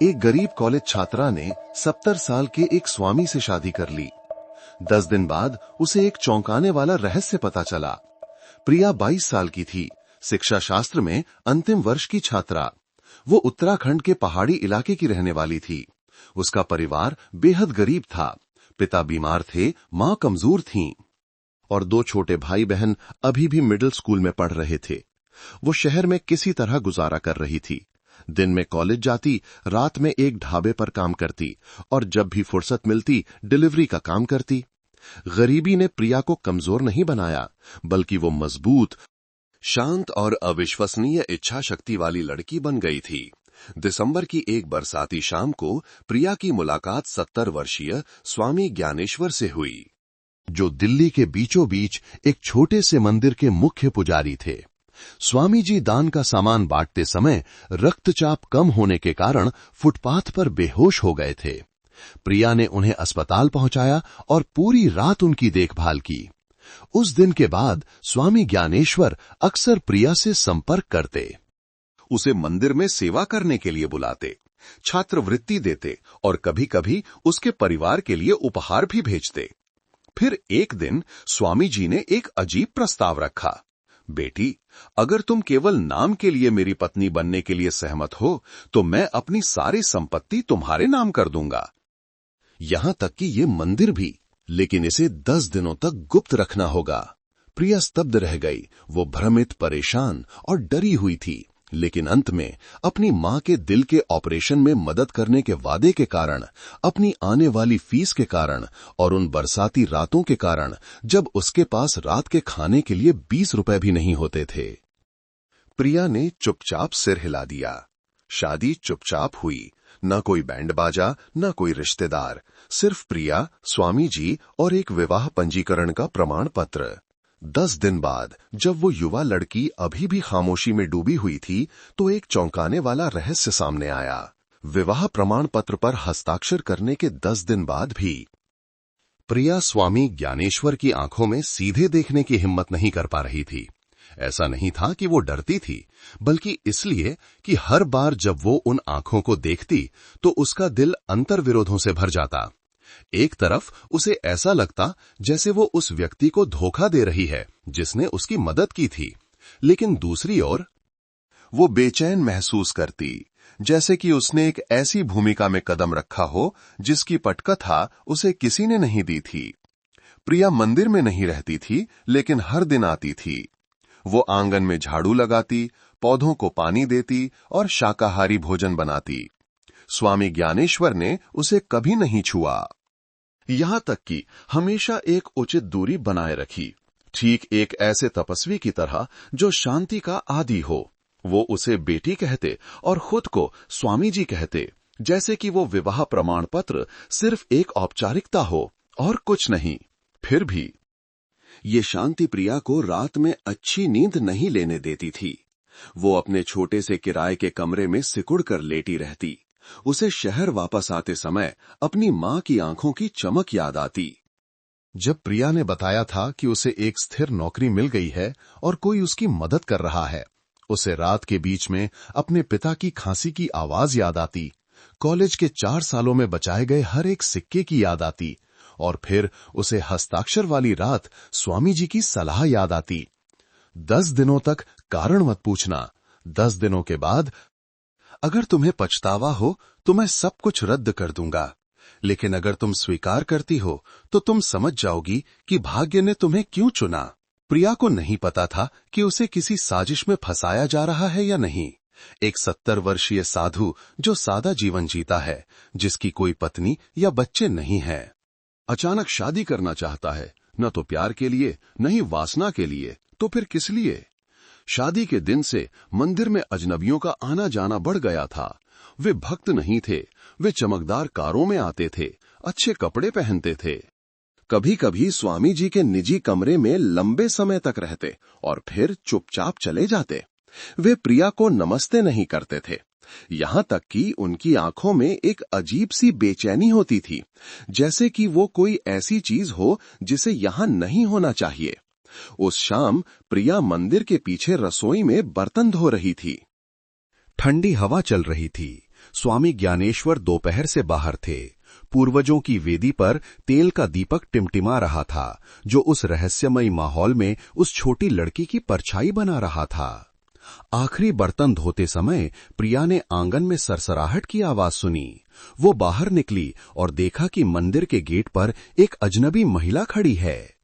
एक गरीब कॉलेज छात्रा ने 70 साल के एक स्वामी से शादी कर ली। 10 दिन बाद उसे एक चौंकाने वाला रहस्य पता चला। प्रिया 22 साल की थी, शिक्षा शास्त्र में अंतिम वर्ष की छात्रा। वो उत्तराखंड के पहाड़ी इलाके की रहने वाली थी। उसका परिवार बेहद गरीब था। पिता बीमार थे, मां कमजोर थीं और 2 छोटे भाई बहन अभी भी मिडिल स्कूल में पढ़ रहे थे। वो शहर में किसी तरह गुजारा कर रही थी। दिन में कॉलेज जाती, रात में एक ढाबे पर काम करती और जब भी फुर्सत मिलती डिलीवरी का काम करती। गरीबी ने प्रिया को कमजोर नहीं बनाया, बल्कि वो मजबूत, शांत और अविश्वसनीय इच्छा शक्ति वाली लड़की बन गई थी। दिसंबर की एक बरसाती शाम को प्रिया की मुलाकात 70 वर्षीय स्वामी ज्ञानेश्वर से हुई, जो दिल्ली के बीचों बीच एक छोटे से मंदिर के मुख्य पुजारी थे। स्वामी जी दान का सामान बांटते समय रक्तचाप कम होने के कारण फुटपाथ पर बेहोश हो गए थे। प्रिया ने उन्हें अस्पताल पहुंचाया और पूरी रात उनकी देखभाल की। उस दिन के बाद स्वामी ज्ञानेश्वर अक्सर प्रिया से संपर्क करते, उसे मंदिर में सेवा करने के लिए बुलाते, छात्रवृत्ति देते और कभी-कभी उसके परिवार के लिए उपहार भी भेजते। फिर एक दिन स्वामी जी ने एक अजीब प्रस्ताव रखा। बेटी, अगर तुम केवल नाम के लिए मेरी पत्नी बनने के लिए सहमत हो, तो मैं अपनी सारी संपत्ति तुम्हारे नाम कर दूंगा। यहां तक कि ये मंदिर भी, लेकिन इसे 10 दिनों तक गुप्त रखना होगा। प्रिया स्तब्ध रह गई। वो भ्रमित, परेशान और डरी हुई थी, लेकिन अंत में अपनी मां के दिल के ऑपरेशन में मदद करने के वादे के कारण, अपनी आने वाली फीस के कारण और उन बरसाती रातों के कारण जब उसके पास रात के खाने के लिए 20 रुपए भी नहीं होते थे, प्रिया ने चुपचाप सिर हिला दिया। शादी चुपचाप हुई। न कोई बैंड बाजा, न कोई रिश्तेदार, सिर्फ प्रिया, स्वामी जी और एक विवाह पंजीकरण का प्रमाण पत्र। 10 दिन बाद जब वो युवा लड़की अभी भी खामोशी में डूबी हुई थी, तो एक चौंकाने वाला रहस्य सामने आया। विवाह प्रमाण पत्र पर हस्ताक्षर करने के 10 दिन बाद भी प्रिया स्वामी ज्ञानेश्वर की आंखों में सीधे देखने की हिम्मत नहीं कर पा रही थी। ऐसा नहीं था कि वो डरती थी, बल्कि इसलिए कि हर बार जब वो उन आंखों को देखती तो उसका दिल अंतर्विरोधों से भर जाता। एक तरफ उसे ऐसा लगता जैसे वो उस व्यक्ति को धोखा दे रही है जिसने उसकी मदद की थी, लेकिन दूसरी ओर वो बेचैन महसूस करती, जैसे कि उसने एक ऐसी भूमिका में कदम रखा हो जिसकी पटकथा उसे किसी ने नहीं दी थी। प्रिया मंदिर में नहीं रहती थी, लेकिन हर दिन आती थी। वो आंगन में झाड़ू लगाती, पौधों को पानी देती और शाकाहारी भोजन बनाती। स्वामी ज्ञानेश्वर ने उसे कभी नहीं छुआ, यहां तक कि हमेशा एक उचित दूरी बनाए रखी, ठीक एक ऐसे तपस्वी की तरह जो शांति का आदी हो। वो उसे बेटी कहते और खुद को स्वामी जी कहते, जैसे कि वो विवाह प्रमाण पत्र सिर्फ एक औपचारिकता हो और कुछ नहीं। फिर भी ये शांति प्रिया को रात में अच्छी नींद नहीं लेने देती थी। वो अपने छोटे से किराए के कमरे में सिकुड़ कर लेटी रहती। उसे शहर वापस आते समय अपनी मां की आंखों की चमक याद आती। जब प्रिया ने बताया था कि उसे एक स्थिर नौकरी मिल गई है और कोई उसकी मदद कर रहा है, उसे रात के बीच में अपने पिता की खांसी की आवाज याद आती, कॉलेज के 4 सालों में बचाए गए हर एक सिक्के की याद आती और फिर उसे हस्ताक्षर वाली रात स्वामी जी की सलाह याद आती। 10 दिनों तक कारण मत पूछना। 10 दिनों के बाद अगर तुम्हें पछतावा हो तो मैं सब कुछ रद्द कर दूंगा, लेकिन अगर तुम स्वीकार करती हो तो तुम समझ जाओगी कि भाग्य ने तुम्हें क्यों चुना। प्रिया को नहीं पता था कि उसे किसी साजिश में फंसाया जा रहा है या नहीं। एक 70 वर्षीय साधु जो सादा जीवन जीता है, जिसकी कोई पत्नी या बच्चे नहीं हैं, अचानक शादी करना चाहता है, न तो प्यार के लिए, न ही वासना के लिए, तो फिर किस लिए? शादी के दिन से मंदिर में अजनबियों का आना जाना बढ़ गया था। वे भक्त नहीं थे, वे चमकदार कारों में आते थे, अच्छे कपड़े पहनते थे, कभी कभी स्वामी जी के निजी कमरे में लंबे समय तक रहते और फिर चुपचाप चले जाते। वे प्रिया को नमस्ते नहीं करते थे, यहां तक कि उनकी आंखों में एक अजीब सी बेचैनी होती थी, जैसे कि वो कोई ऐसी चीज हो जिसे यहां नहीं होना चाहिए। उस शाम प्रिया मंदिर के पीछे रसोई में बर्तन धो रही थी। ठंडी हवा चल रही थी। स्वामी ज्ञानेश्वर दोपहर से बाहर थे। पूर्वजों की वेदी पर तेल का दीपक टिमटिमा रहा था, जो उस रहस्यमयी माहौल में उस छोटी लड़की की परछाई बना रहा था। आखिरी बर्तन धोते समय प्रिया ने आंगन में सरसराहट की आवाज सुनी। वो बाहर निकली और देखा कि मंदिर के गेट पर एक अजनबी महिला खड़ी है,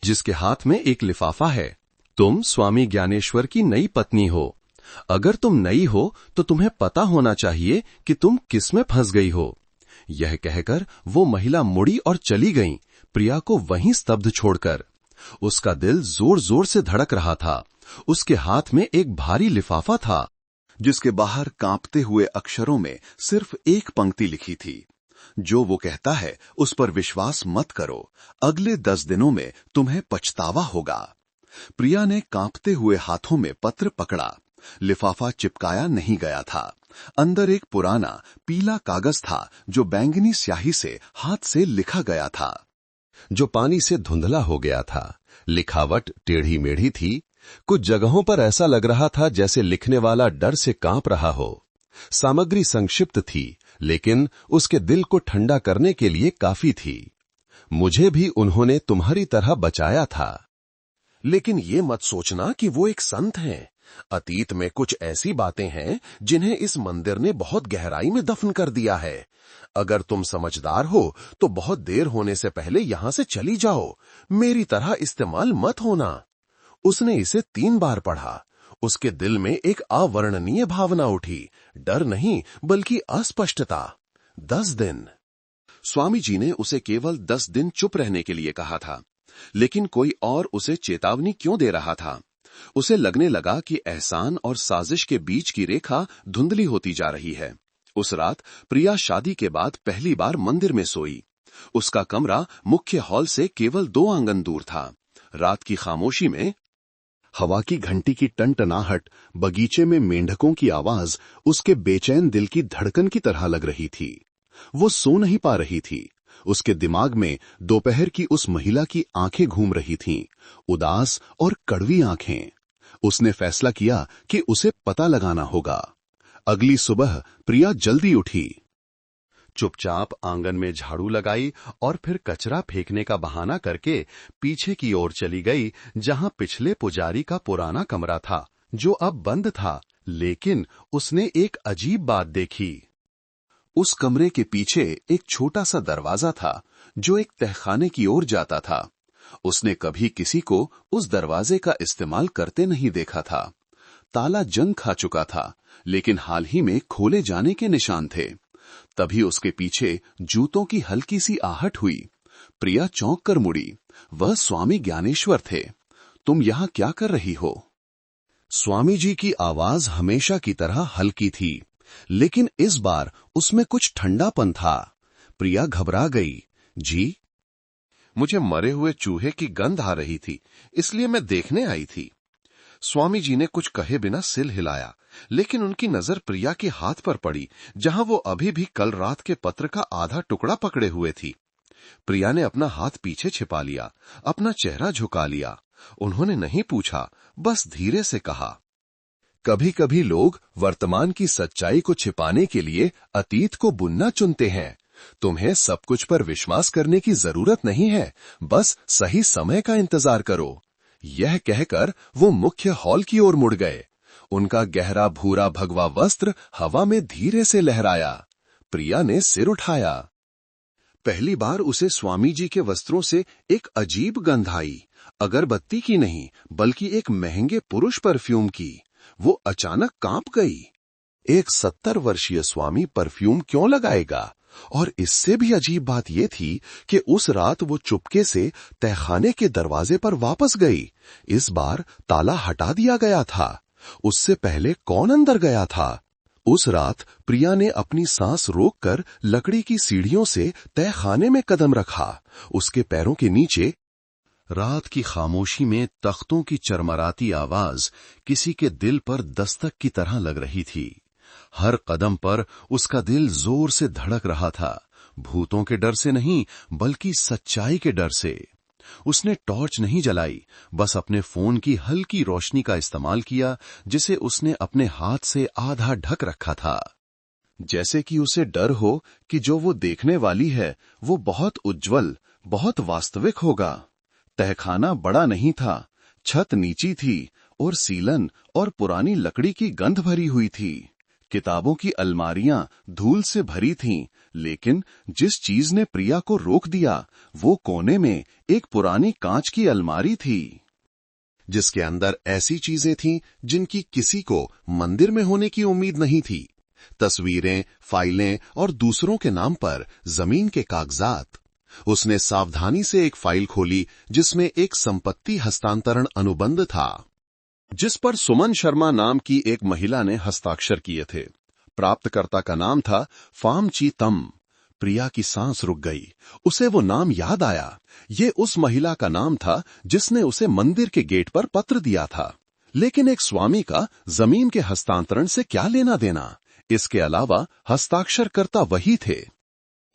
जिसके हाथ में एक लिफाफा है। तुम स्वामी ज्ञानेश्वर की नई पत्नी हो। अगर तुम नई हो तो तुम्हें पता होना चाहिए कि तुम किस में फंस गई हो। यह कहकर वो महिला मुड़ी और चली गई, प्रिया को वहीं स्तब्ध छोड़कर। उसका दिल जोर जोर से धड़क रहा था। उसके हाथ में एक भारी लिफाफा था, जिसके बाहर कांपते हुए अक्षरों में सिर्फ एक पंक्ति लिखी थी, जो वो कहता है उस पर विश्वास मत करो, अगले 10 दिनों में तुम्हें पछतावा होगा। प्रिया ने कांपते हुए हाथों में पत्र पकड़ा। लिफाफा चिपकाया नहीं गया था। अंदर एक पुराना पीला कागज था, जो बैंगनी स्याही से हाथ से लिखा गया था, जो पानी से धुंधला हो गया था। लिखावट टेढ़ी मेढ़ी थी। कुछ जगहों पर ऐसा लग रहा था जैसे लिखने वाला डर से कांप रहा हो। सामग्री संक्षिप्त थी, लेकिन उसके दिल को ठंडा करने के लिए काफी थी। मुझे भी उन्होंने तुम्हारी तरह बचाया था, लेकिन ये मत सोचना कि वो एक संत हैं। अतीत में कुछ ऐसी बातें हैं जिन्हें इस मंदिर ने बहुत गहराई में दफन कर दिया है। अगर तुम समझदार हो तो बहुत देर होने से पहले यहां से चली जाओ। मेरी तरह इस्तेमाल मत होना। उसने इसे 3 बार पढ़ा। उसके दिल में एक अवर्णनीय भावना उठी, डर नहीं बल्कि अस्पष्टता। 10 दिन। स्वामी जी ने उसे केवल 10 दिन चुप रहने के लिए कहा था, लेकिन कोई और उसे चेतावनी क्यों दे रहा था? उसे लगने लगा कि एहसान और साजिश के बीच की रेखा धुंधली होती जा रही है। उस रात प्रिया शादी के बाद पहली बार मंदिर में सोई। उसका कमरा मुख्य हॉल से केवल 2 आंगन दूर था। रात की खामोशी में हवा की घंटी की टनटनाहट, बगीचे में मेंढकों की आवाज उसके बेचैन दिल की धड़कन की तरह लग रही थी। वो सो नहीं पा रही थी। उसके दिमाग में दोपहर की उस महिला की आंखें घूम रही थीं, उदास और कड़वी आंखें। उसने फैसला किया कि उसे पता लगाना होगा। अगली सुबह प्रिया जल्दी उठी, चुपचाप आंगन में झाड़ू लगाई और फिर कचरा फेंकने का बहाना करके पीछे की ओर चली गई, जहां पिछले पुजारी का पुराना कमरा था, जो अब बंद था। लेकिन उसने एक अजीब बात देखी। उस कमरे के पीछे एक छोटा सा दरवाजा था, जो एक तहखाने की ओर जाता था। उसने कभी किसी को उस दरवाजे का इस्तेमाल करते नहीं देखा था। ताला जंग खा चुका था, लेकिन हाल ही में खोले जाने के निशान थे। तभी उसके पीछे जूतों की हल्की सी आहट हुई। प्रिया चौंक कर मुड़ी। वह स्वामी ज्ञानेश्वर थे। तुम यहां क्या कर रही हो? स्वामी जी की आवाज हमेशा की तरह हल्की थी, लेकिन इस बार उसमें कुछ ठंडापन था। प्रिया घबरा गई। जी? मुझे मरे हुए चूहे की गंध आ रही थी, इसलिए मैं देखने आई थी। स्वामी जी ने कुछ कहे बिना सिर हिलाया, लेकिन उनकी नजर प्रिया के हाथ पर पड़ी, जहां वो अभी भी कल रात के पत्र का आधा टुकड़ा पकड़े हुए थी। प्रिया ने अपना हाथ पीछे छिपा लिया, अपना चेहरा झुका लिया। उन्होंने नहीं पूछा, बस धीरे से कहा, कभी कभी लोग वर्तमान की सच्चाई को छिपाने के लिए अतीत को बुनना चुनते हैं। तुम्हें सब कुछ पर विश्वास करने की जरूरत नहीं है, बस सही समय का इंतजार करो। यह कहकर वो मुख्य हॉल की ओर मुड़ गए। उनका गहरा भूरा भगवा वस्त्र हवा में धीरे से लहराया। प्रिया ने सिर उठाया। पहली बार उसे स्वामी जी के वस्त्रों से एक अजीब गंध आई, अगरबत्ती की नहीं, बल्कि एक महंगे पुरुष परफ्यूम की। वो अचानक कांप गई। एक 70 वर्षीय स्वामी परफ्यूम क्यों लगाएगा? और इससे भी अजीब बात यह थी कि उस रात वो चुपके से तहखाने के दरवाजे पर वापस गई। इस बार ताला हटा दिया गया था। उससे पहले कौन अंदर गया था? उस रात प्रिया ने अपनी सांस रोककर लकड़ी की सीढ़ियों से तहखाने में कदम रखा। उसके पैरों के नीचे रात की खामोशी में तख्तों की चरमराती आवाज किसी के दिल पर दस्तक की तरह लग रही थी। हर कदम पर उसका दिल जोर से धड़क रहा था, भूतों के डर से नहीं, बल्कि सच्चाई के डर से। उसने टॉर्च नहीं जलाई, बस अपने फोन की हल्की रोशनी का इस्तेमाल किया, जिसे उसने अपने हाथ से आधा ढक रखा था। जैसे कि उसे डर हो कि जो वो देखने वाली है वो बहुत उज्जवल, बहुत वास्तविक होगा। तहखाना बड़ा नहीं था, छत नीची थी और सीलन और पुरानी लकड़ी की गंध भरी हुई थी। किताबों की अलमारियां धूल से भरी थीं, लेकिन जिस चीज ने प्रिया को रोक दिया वो कोने में एक पुरानी कांच की अलमारी थी, जिसके अंदर ऐसी चीजें थीं जिनकी किसी को मंदिर में होने की उम्मीद नहीं थी। तस्वीरें, फाइलें और दूसरों के नाम पर जमीन के कागजात। उसने सावधानी से एक फाइल खोली जिसमें एक संपत्ति हस्तांतरण अनुबंध था, जिस पर सुमन शर्मा नाम की एक महिला ने हस्ताक्षर किए थे। प्राप्तकर्ता का नाम था फामची तम। प्रिया की सांस रुक गई। उसे वो नाम याद आया। ये उस महिला का नाम था जिसने उसे मंदिर के गेट पर पत्र दिया था। लेकिन एक स्वामी का जमीन के हस्तांतरण से क्या लेना देना? इसके अलावा हस्ताक्षरकर्ता वही थे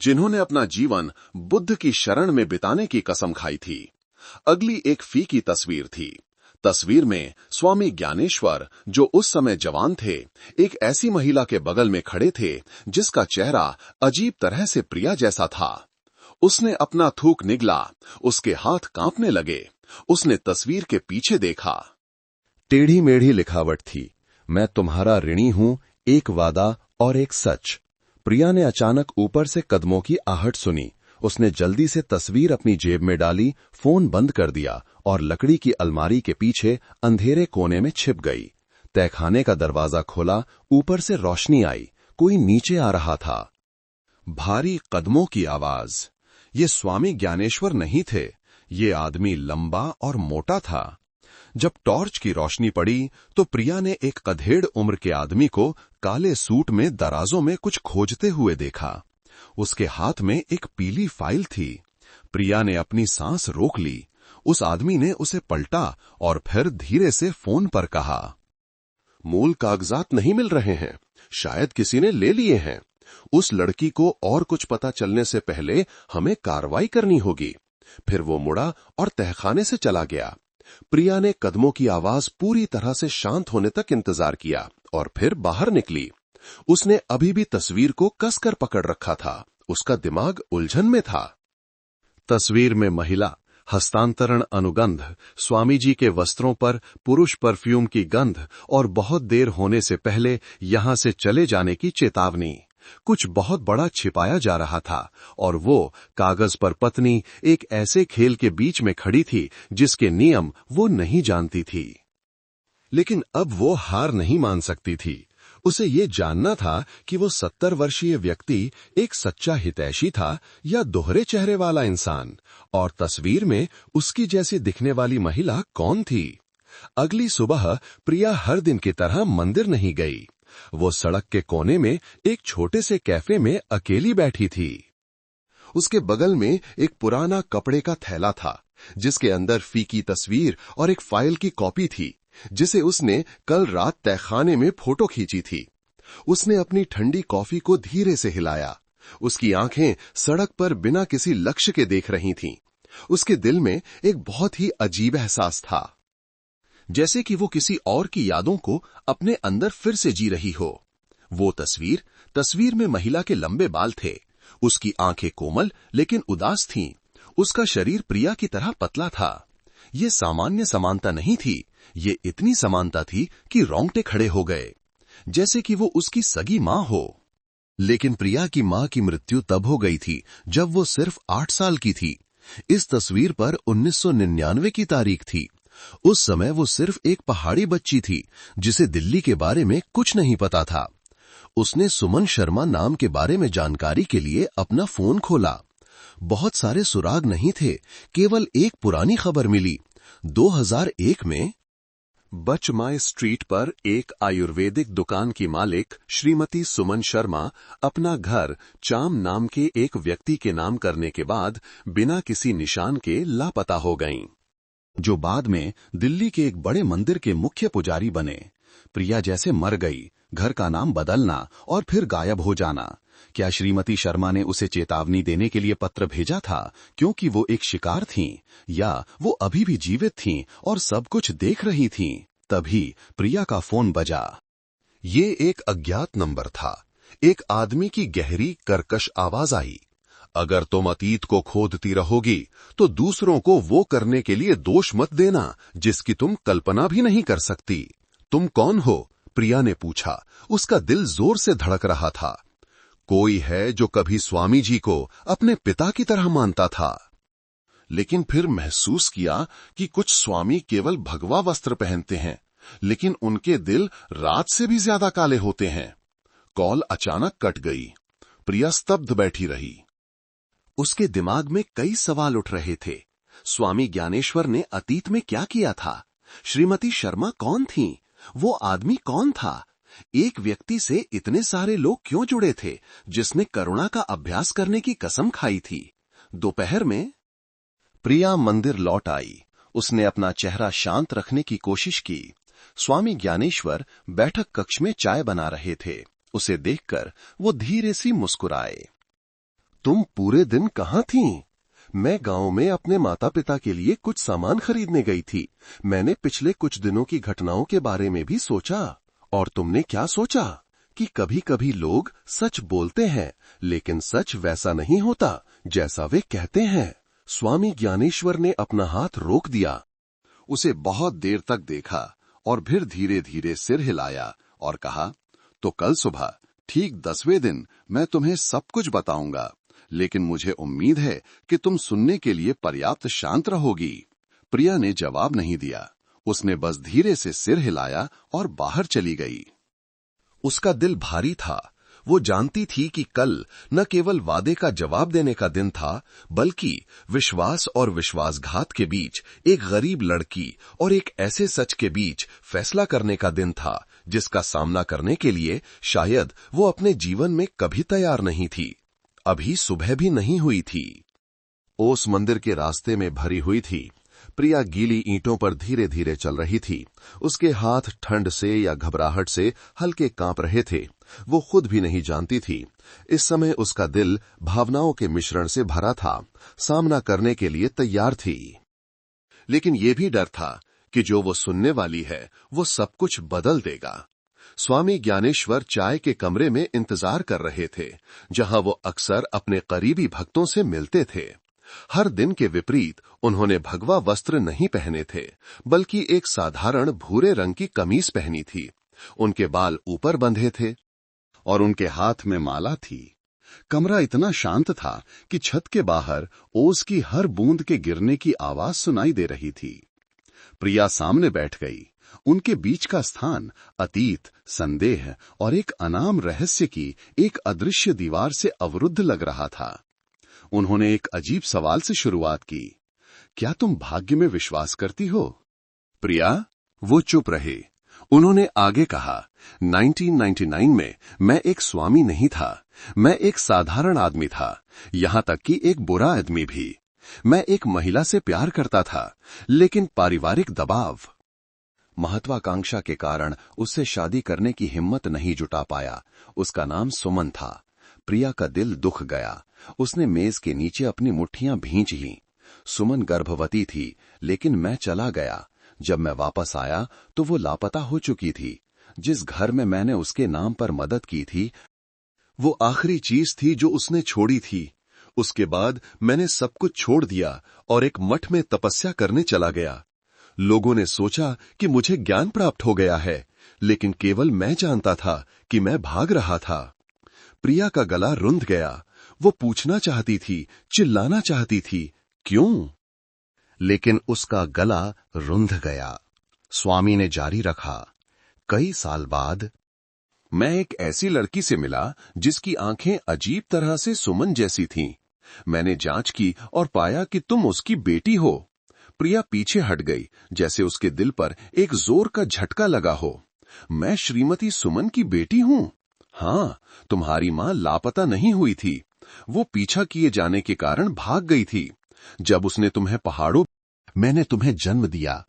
जिन्होंने अपना जीवन बुद्ध की शरण में बिताने की कसम खाई थी। अगली एक फीकी तस्वीर थी। तस्वीर में स्वामी ज्ञानेश्वर, जो उस समय जवान थे, एक ऐसी महिला के बगल में खड़े थे जिसका चेहरा अजीब तरह से प्रिया जैसा था। उसने अपना थूक निगला, उसके हाथ कांपने लगे। उसने तस्वीर के पीछे देखा। टेढ़ी मेढ़ी लिखावट थी, मैं तुम्हारा ऋणी हूं, एक वादा और एक सच। प्रिया ने अचानक ऊपर से कदमों की आहट सुनी। उसने जल्दी से तस्वीर अपनी जेब में डाली, फोन बंद कर दिया और लकड़ी की अलमारी के पीछे अंधेरे कोने में छिप गई। तहखाने का दरवाजा खोला, ऊपर से रोशनी आई। कोई नीचे आ रहा था। भारी कदमों की आवाज। ये स्वामी ज्ञानेश्वर नहीं थे। ये आदमी लंबा और मोटा था। जब टॉर्च की रोशनी पड़ी तो प्रिया ने एक कधेड़ उम्र के आदमी को काले सूट में दराजों में कुछ खोजते हुए देखा। उसके हाथ में एक पीली फाइल थी। प्रिया ने अपनी सांस रोक ली। उस आदमी ने उसे पलटा और फिर धीरे से फोन पर कहा, मूल कागजात नहीं मिल रहे हैं, शायद किसी ने ले लिए हैं। उस लड़की को और कुछ पता चलने से पहले हमें कार्रवाई करनी होगी। फिर वो मुड़ा और तहखाने से चला गया। प्रिया ने कदमों की आवाज पूरी तरह से शांत होने तक इंतजार किया और फिर बाहर निकली। उसने अभी भी तस्वीर को कसकर पकड़ रखा था। उसका दिमाग उलझन में था। तस्वीर में महिला, हस्तांतरण अनुगंध, स्वामी जी के वस्त्रों पर पुरुष परफ्यूम की गंध और बहुत देर होने से पहले यहां से चले जाने की चेतावनी। कुछ बहुत बड़ा छिपाया जा रहा था और वो कागज पर पत्नी एक ऐसे खेल के बीच में खड़ी थी जिसके नियम वो नहीं जानती थी। लेकिन अब वो हार नहीं मान सकती थी। उसे ये जानना था कि वो 70 वर्षीय व्यक्ति एक सच्चा हितैषी था या दोहरे चेहरे वाला इंसान, और तस्वीर में उसकी जैसी दिखने वाली महिला कौन थी। अगली सुबह प्रिया हर दिन की तरह मंदिर नहीं गई। वो सड़क के कोने में एक छोटे से कैफे में अकेली बैठी थी। उसके बगल में एक पुराना कपड़े का थैला था जिसके अंदर फीकी तस्वीर और एक फाइल की कॉपी थी जिसे उसने कल रात तहखाने में फोटो खींची थी। उसने अपनी ठंडी कॉफी को धीरे से हिलाया। उसकी आंखें सड़क पर बिना किसी लक्ष्य के देख रही थीं। उसके दिल में एक बहुत ही अजीब एहसास था, जैसे कि वो किसी और की यादों को अपने अंदर फिर से जी रही हो। वो तस्वीर में महिला के लंबे बाल थे। उसकी आंखें कोमल लेकिन उदास थीं। उसका शरीर प्रिया की तरह पतला था। ये सामान्य समानता नहीं थी, ये इतनी समानता थी कि रोंगटे खड़े हो गए, जैसे कि वो उसकी सगी मां हो। लेकिन प्रिया की मां की मृत्यु तब हो गई थी जब वो सिर्फ 8 साल की थी। इस तस्वीर पर 1999 की तारीख थी। उस समय वो सिर्फ एक पहाड़ी बच्ची थी जिसे दिल्ली के बारे में कुछ नहीं पता था। उसने सुमन शर्मा नाम के बारे में जानकारी के लिए अपना फोन खोला। बहुत सारे सुराग नहीं थे, केवल एक पुरानी खबर मिली। 2001 में बचमाई स्ट्रीट पर एक आयुर्वेदिक दुकान की मालिक श्रीमती सुमन शर्मा अपना घर चाम नाम के एक व्यक्ति के नाम करने के बाद बिना किसी निशान के लापता हो गईं, जो बाद में दिल्ली के एक बड़े मंदिर के मुख्य पुजारी बने। प्रिया जैसे मर गई, घर का नाम बदलना और फिर गायब हो जाना। क्या श्रीमती शर्मा ने उसे चेतावनी देने के लिए पत्र भेजा था क्योंकि वो एक शिकार थीं, या वो अभी भी जीवित थीं और सब कुछ देख रही थीं? तभी प्रिया का फोन बजा। ये एक अज्ञात नंबर था। एक आदमी की गहरी कर्कश आवाज आई, अगर तुम अतीत को खोदती रहोगी तो दूसरों को वो करने के लिए दोष मत देना जिसकी तुम कल्पना भी नहीं कर सकती। तुम कौन हो? प्रिया ने पूछा। उसका दिल जोर से धड़क रहा था। कोई है जो कभी स्वामी जी को अपने पिता की तरह मानता था, लेकिन फिर महसूस किया कि कुछ स्वामी केवल भगवा वस्त्र पहनते हैं, लेकिन उनके दिल रात से भी ज्यादा काले होते हैं। कॉल अचानक कट गई। प्रिया स्तब्ध बैठी रही। उसके दिमाग में कई सवाल उठ रहे थे। स्वामी ज्ञानेश्वर ने अतीत में क्या किया था? श्रीमती शर्मा कौन थीं? वो आदमी कौन था? एक व्यक्ति से इतने सारे लोग क्यों जुड़े थे जिसने करुणा का अभ्यास करने की कसम खाई थी? दोपहर में प्रिया मंदिर लौट आई। उसने अपना चेहरा शांत रखने की कोशिश की। स्वामी ज्ञानेश्वर बैठक कक्ष में चाय बना रहे थे। उसे देखकर वो धीरे सी मुस्कुराए। तुम पूरे दिन कहाँ थीं? मैं गांव में अपने माता पिता के लिए कुछ सामान खरीदने गई थी। मैंने पिछले कुछ दिनों की घटनाओं के बारे में भी सोचा। और तुमने क्या सोचा? कि कभी कभी लोग सच बोलते हैं, लेकिन सच वैसा नहीं होता जैसा वे कहते हैं। स्वामी ज्ञानेश्वर ने अपना हाथ रोक दिया। उसे बहुत देर तक देखा और फिर धीरे धीरे सिर हिलाया और कहा, तो कल सुबह ठीक 10वें दिन मैं तुम्हें सब कुछ बताऊंगा, लेकिन मुझे उम्मीद है कि तुम सुनने के लिए पर्याप्त शांत रहोगी। प्रिया ने जवाब नहीं दिया। उसने बस धीरे से सिर हिलाया और बाहर चली गई। उसका दिल भारी था। वो जानती थी कि कल न केवल वादे का जवाब देने का दिन था, बल्कि विश्वास और विश्वासघात के बीच एक गरीब लड़की और एक ऐसे सच के बीच फैसला करने का दिन था जिसका सामना करने के लिए शायद वो अपने जीवन में कभी तैयार नहीं थी। अभी सुबह भी नहीं हुई थी। ओस मंदिर के रास्ते में भरी हुई थी। प्रिया गीली ईंटों पर धीरे धीरे चल रही थी। उसके हाथ ठंड से या घबराहट से हल्के कांप रहे थे। वो खुद भी नहीं जानती थी। इस समय उसका दिल भावनाओं के मिश्रण से भरा था। सामना करने के लिए तैयार थी, लेकिन ये भी डर था कि जो वो सुनने वाली है वो सब कुछ बदल देगा। स्वामी ज्ञानेश्वर चाय के कमरे में इंतजार कर रहे थे, जहां वो अक्सर अपने करीबी भक्तों से मिलते थे। हर दिन के विपरीत उन्होंने भगवा वस्त्र नहीं पहने थे, बल्कि एक साधारण भूरे रंग की कमीज पहनी थी। उनके बाल ऊपर बंधे थे और उनके हाथ में माला थी। कमरा इतना शांत था कि छत के बाहर ओस की हर बूंद के गिरने की आवाज सुनाई दे रही थी। प्रिया सामने बैठ गई। उनके बीच का स्थान अतीत, संदेह और एक अनाम रहस्य की एक अदृश्य दीवार से अवरुद्ध लग रहा था। उन्होंने एक अजीब सवाल से शुरुआत की, क्या तुम भाग्य में विश्वास करती हो? प्रिया, वो चुप रहे। उन्होंने आगे कहा, 1999 में मैं एक स्वामी नहीं था। मैं एक साधारण आदमी था, यहां तक कि एक बुरा आदमी भी। मैं एक महिला से प्यार करता था, लेकिन पारिवारिक दबाव, महत्वाकांक्षा के कारण उससे शादी करने की हिम्मत नहीं जुटा पाया। उसका नाम सुमन था। प्रिया का दिल दुख गया। उसने मेज के नीचे अपनी मुट्ठियां भींच लीं। सुमन गर्भवती थी, लेकिन मैं चला गया। जब मैं वापस आया तो वो लापता हो चुकी थी। जिस घर में मैंने उसके नाम पर मदद की थी, वो आखिरी चीज थी जो उसने छोड़ी थी। उसके बाद मैंने सब कुछ छोड़ दिया और एक मठ में तपस्या करने चला गया। लोगों ने सोचा कि मुझे ज्ञान प्राप्त हो गया है, लेकिन केवल मैं जानता था कि मैं भाग रहा था। प्रिया का गला रुंध गया। वो पूछना चाहती थी, चिल्लाना चाहती थी, क्यों? लेकिन उसका गला रुंध गया। स्वामी ने जारी रखा, कई साल बाद मैं एक ऐसी लड़की से मिला जिसकी आंखें अजीब तरह से सुमन जैसी थीं। मैंने जांच की और पाया कि तुम उसकी बेटी हो। प्रिया पीछे हट गई, जैसे उसके दिल पर एक जोर का झटका लगा हो। मैं श्रीमती सुमन की बेटी हूं। हाँ, तुम्हारी मां लापता नहीं हुई थी। वो पीछा किए जाने के कारण भाग गई थी। जब उसने तुम्हें पहाड़ों, मैंने तुम्हें जन्म दिया